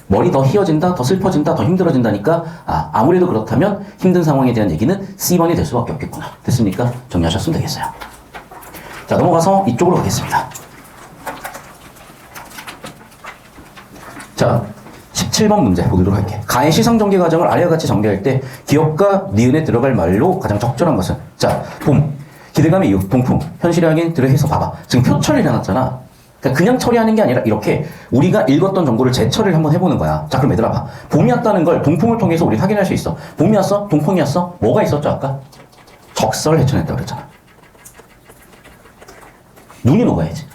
머리 더 휘어진다, 더 슬퍼진다, 더 힘들어진다니까 아무래도 그렇다면 힘든 상황에 대한 얘기는 C번이 될 수밖에 없겠구나. 됐습니까? 정리하셨으면 되겠어요. 자, 넘어가서 이쪽으로 가겠습니다. 자, 17번 문제 보도록 할게요. 가의 시성 전개 과정을 아래와 같이 전개할 때 기억과 니은에 들어갈 말로 가장 적절한 것은? 자, 봄, 기대감의 이유, 동풍, 현실의 확인, 들어해서 봐봐. 지금 표처리를 해놨잖아. 그냥 처리하는 게 아니라 이렇게 우리가 읽었던 정보를 재처리를 한번 해보는 거야. 자, 그럼 얘들아 봐. 봄이 왔다는 걸 동풍을 통해서 우리 확인할 수 있어. 봄이 왔어? 동풍이 왔어? 뭐가 있었죠 아까? 적설 해쳐냈다고 그랬잖아. 눈이 녹아야지.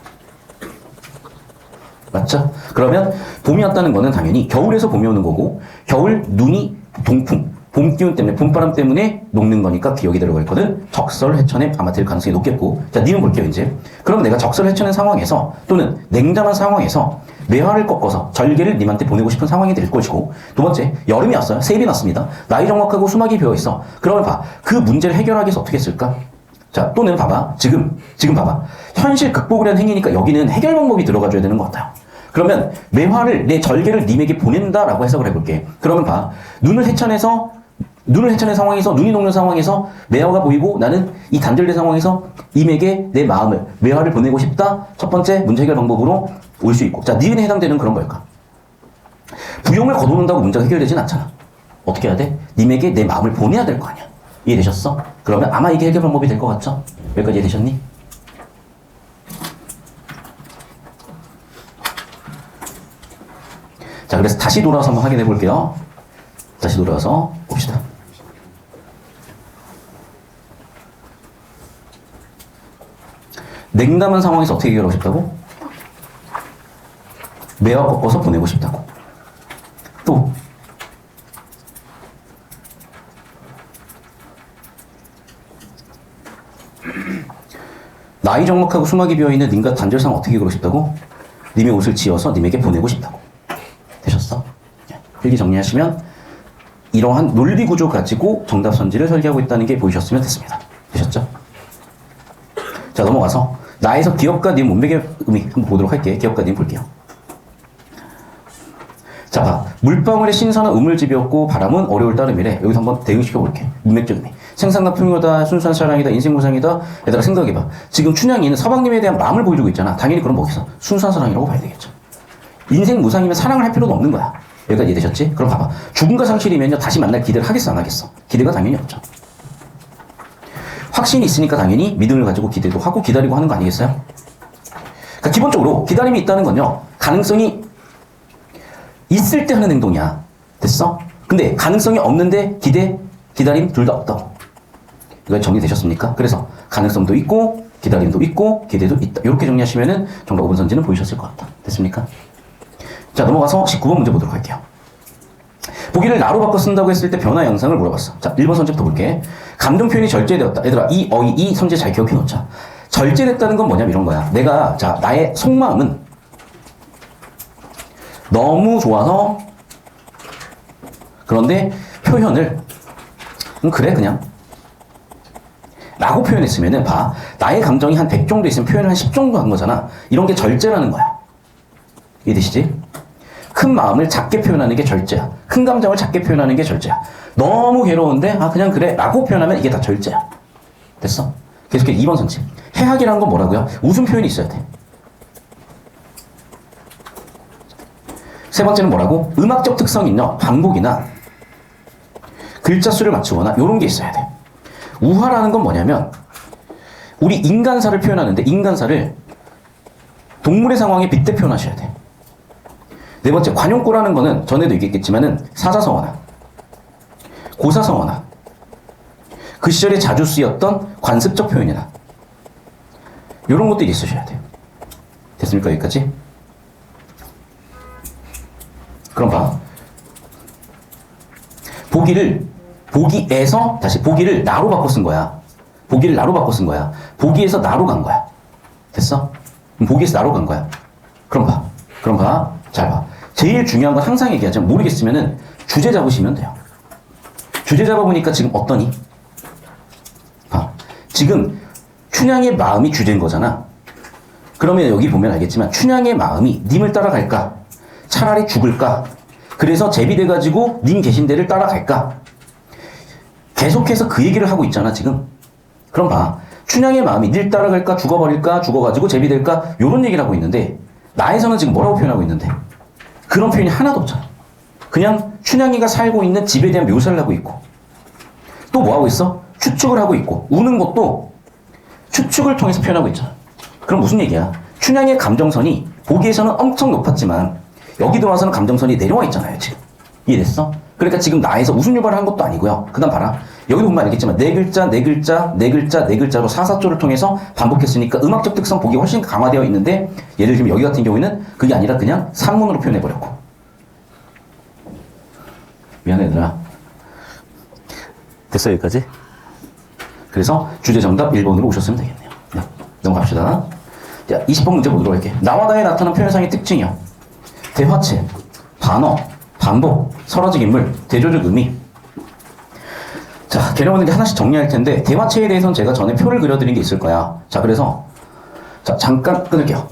맞죠? 그러면 봄이 왔다는 거는 당연히 겨울에서 봄이 오는 거고, 겨울 눈이 동풍, 봄 기운 때문에, 봄바람 때문에 녹는 거니까 기억이 들어가 있거든. 적설 해쳐냄 아마 될 가능성이 높겠고. 자, 니은 볼게요 이제. 그럼 내가 적설 해쳐낸 상황에서 또는 냉담한 상황에서 매화를 꺾어서 절개를 님한테 보내고 싶은 상황이 될 것이고, 두 번째, 여름이 왔어요. 세입이 났습니다. 나이 정확하고 수막이 비어있어. 그러면 봐. 그 문제를 해결하기 위해서 어떻게 했을까? 자, 또는 봐봐. 지금 봐봐. 현실 극복을 위한 행위니까 여기는 해결 방법이 들어가줘야 되는 것 같아요. 그러면 매화를, 내 절개를 님에게 보낸다라고 해석을 해볼게. 그러면 봐. 눈을 헤쳐낸 상황에서, 눈이 녹는 상황에서 매화가 보이고 나는 이 단절된 상황에서 님에게 내 마음을, 매화를 보내고 싶다. 첫 번째 문제 해결 방법으로 올 수 있고. 자, 니은에 해당되는 그런 걸까? 부용을 거둬놓는다고 문제가 해결되진 않잖아. 어떻게 해야 돼? 님에게 내 마음을 보내야 될 거 아니야. 이해되셨어? 그러면 아마 이게 해결 방법이 될 것 같죠? 여기까지 이해되셨니? 자, 그래서 다시 돌아와서 한번 확인해 볼게요. 다시 돌아와서 봅시다. 냉담한 상황에서 어떻게 해결하고 싶다고? 매화 꺾어서 보내고 싶다고. 또 나이 정확하고 수막이 비어있는 님과 단절상 어떻게 그러고 싶다고? 님의 옷을 지어서 님에게 보내고 싶다고. 필기 정리하시면 이러한 논리 구조 가지고 정답 선지를 설계하고 있다는 게 보이셨으면 됐습니다. 되셨죠? 자, 넘어가서 나에서 기업과 님 문맥의 의미 한번 보도록 할게요. 기업과 님 볼게요. 자, 봐. 물방울의 신선한 우물집이었고 바람은 어려울 따름이래. 여기서 한번 대응시켜 볼게. 문맥적 의미. 생산과 풍요다, 순수한 사랑이다, 인생 무상이다. 얘들아 생각해봐. 지금 춘향이는 서방님에 대한 마음을 보여주고 있잖아. 당연히 그럼 뭐겠어? 순수한 사랑이라고 봐야 되겠죠. 인생 무상이면 사랑을 할 필요도 없는 거야. 여기까지 이해되셨지? 그럼 봐봐. 죽음과 상실이면요 다시 만날 기대를 하겠어 안 하겠어? 기대가 당연히 없죠. 확신이 있으니까 당연히 믿음을 가지고 기대도 하고 기다리고 하는 거 아니겠어요? 그러니까 기본적으로 기다림이 있다는 건요 가능성이 있을 때 하는 행동이야. 됐어? 근데 가능성이 없는데 기다림 둘 다 없다고. 이거 정리되셨습니까? 그래서 가능성도 있고 기다림도 있고 기대도 있다. 이렇게 정리하시면은 정답 5번 선지는 보이셨을 것 같다. 됐습니까? 자, 넘어가서 19번 문제 보도록 할게요. 보기를 나로 바꿔 쓴다고 했을 때 변화 양상을 물어봤어. 자, 1번 선지부터 볼게. 감정 표현이 절제되었다. 얘들아, 이 어휘, 이 선지 잘 기억해 놓자. 절제됐다는 건 뭐냐면 이런 거야. 내가, 자, 나의 속마음은 너무 좋아서 그런데 표현을 그래 그냥 라고 표현했으면은 봐. 나의 감정이 한 100 정도 있으면 표현을 한 10 정도 한 거잖아. 이런 게 절제라는 거야. 이해되시지? 큰 마음을 작게 표현하는 게 절제야. 큰 감정을 작게 표현하는 게 절제야. 너무 괴로운데 아 그냥 그래 라고 표현하면 이게 다 절제야. 됐어? 계속해 2번 선지. 해학이라는 건 뭐라고요? 웃음 표현이 있어야 돼. 세 번째는 뭐라고? 음악적 특성이 있나? 반복이나 글자 수를 맞추거나 이런 게 있어야 돼. 우화라는 건 뭐냐면 우리 인간사를 표현하는데 인간사를 동물의 상황에 빗대 표현하셔야 돼. 네 번째, 관용구라는 거는 전에도 얘기했겠지만은 사자성어나 고사성어나 그 시절에 자주 쓰였던 관습적 표현이나 이런 것들이 있으셔야 돼요. 됐습니까? 여기까지? 그럼 봐. 보기에서 다시 보기를 나로 바꿔 쓴 거야. 보기를 나로 바꿔 쓴 거야. 보기에서 나로 간 거야. 됐어? 그럼 보기에서 나로 간 거야. 그럼 봐. 잘 봐. 제일 중요한 건 항상 얘기하지만 모르겠으면은 주제 잡으시면 돼요. 주제 잡아보니까 지금 어떠니? 봐. 지금 춘향의 마음이 주제인 거잖아. 그러면 여기 보면 알겠지만 춘향의 마음이 님을 따라갈까? 차라리 죽을까? 그래서 제비돼가지고 님 계신 데를 따라갈까? 계속해서 그 얘기를 하고 있잖아 지금. 그럼 봐. 춘향의 마음이 닐 따라갈까? 죽어버릴까? 죽어가지고 제비될까? 이런 얘기를 하고 있는데 나에서는 지금 뭐라고 표현하고 있는데 그런 표현이 하나도 없잖아. 그냥 춘향이가 살고 있는 집에 대한 묘사를 하고 있고 또 뭐 하고 있어? 추측을 하고 있고 우는 것도 추측을 통해서 표현하고 있잖아. 그럼 무슨 얘기야? 춘향의 감정선이 보기에서는 엄청 높았지만 여기 들어와서는 감정선이 내려와 있잖아요 지금. 이해됐어? 그러니까 지금 나에서 웃음 유발을 한 것도 아니고요. 그 다음 봐라. 여기 보면 알겠지만 네 글자로 사사조를 통해서 반복했으니까 음악적 특성 보기 훨씬 강화되어 있는데 예를 들면 여기 같은 경우에는 그게 아니라 그냥 산문으로 표현해버렸고. 미안해 얘들아. 됐어 여기까지? 그래서 주제 정답 1번으로 오셨으면 되겠네요. 네, 넘어갑시다. 자, 20번 문제 보도록 할게. 나와 나에 나타난 표현상의 특징이요. 대화체, 반어, 반복, 설화적 인물, 대조적 의미. 자, 개념은 하나씩 정리할 텐데 대화체에 대해서는 제가 전에 표를 그려드린 게 있을 거야. 자, 그래서 자 잠깐 끊을게요.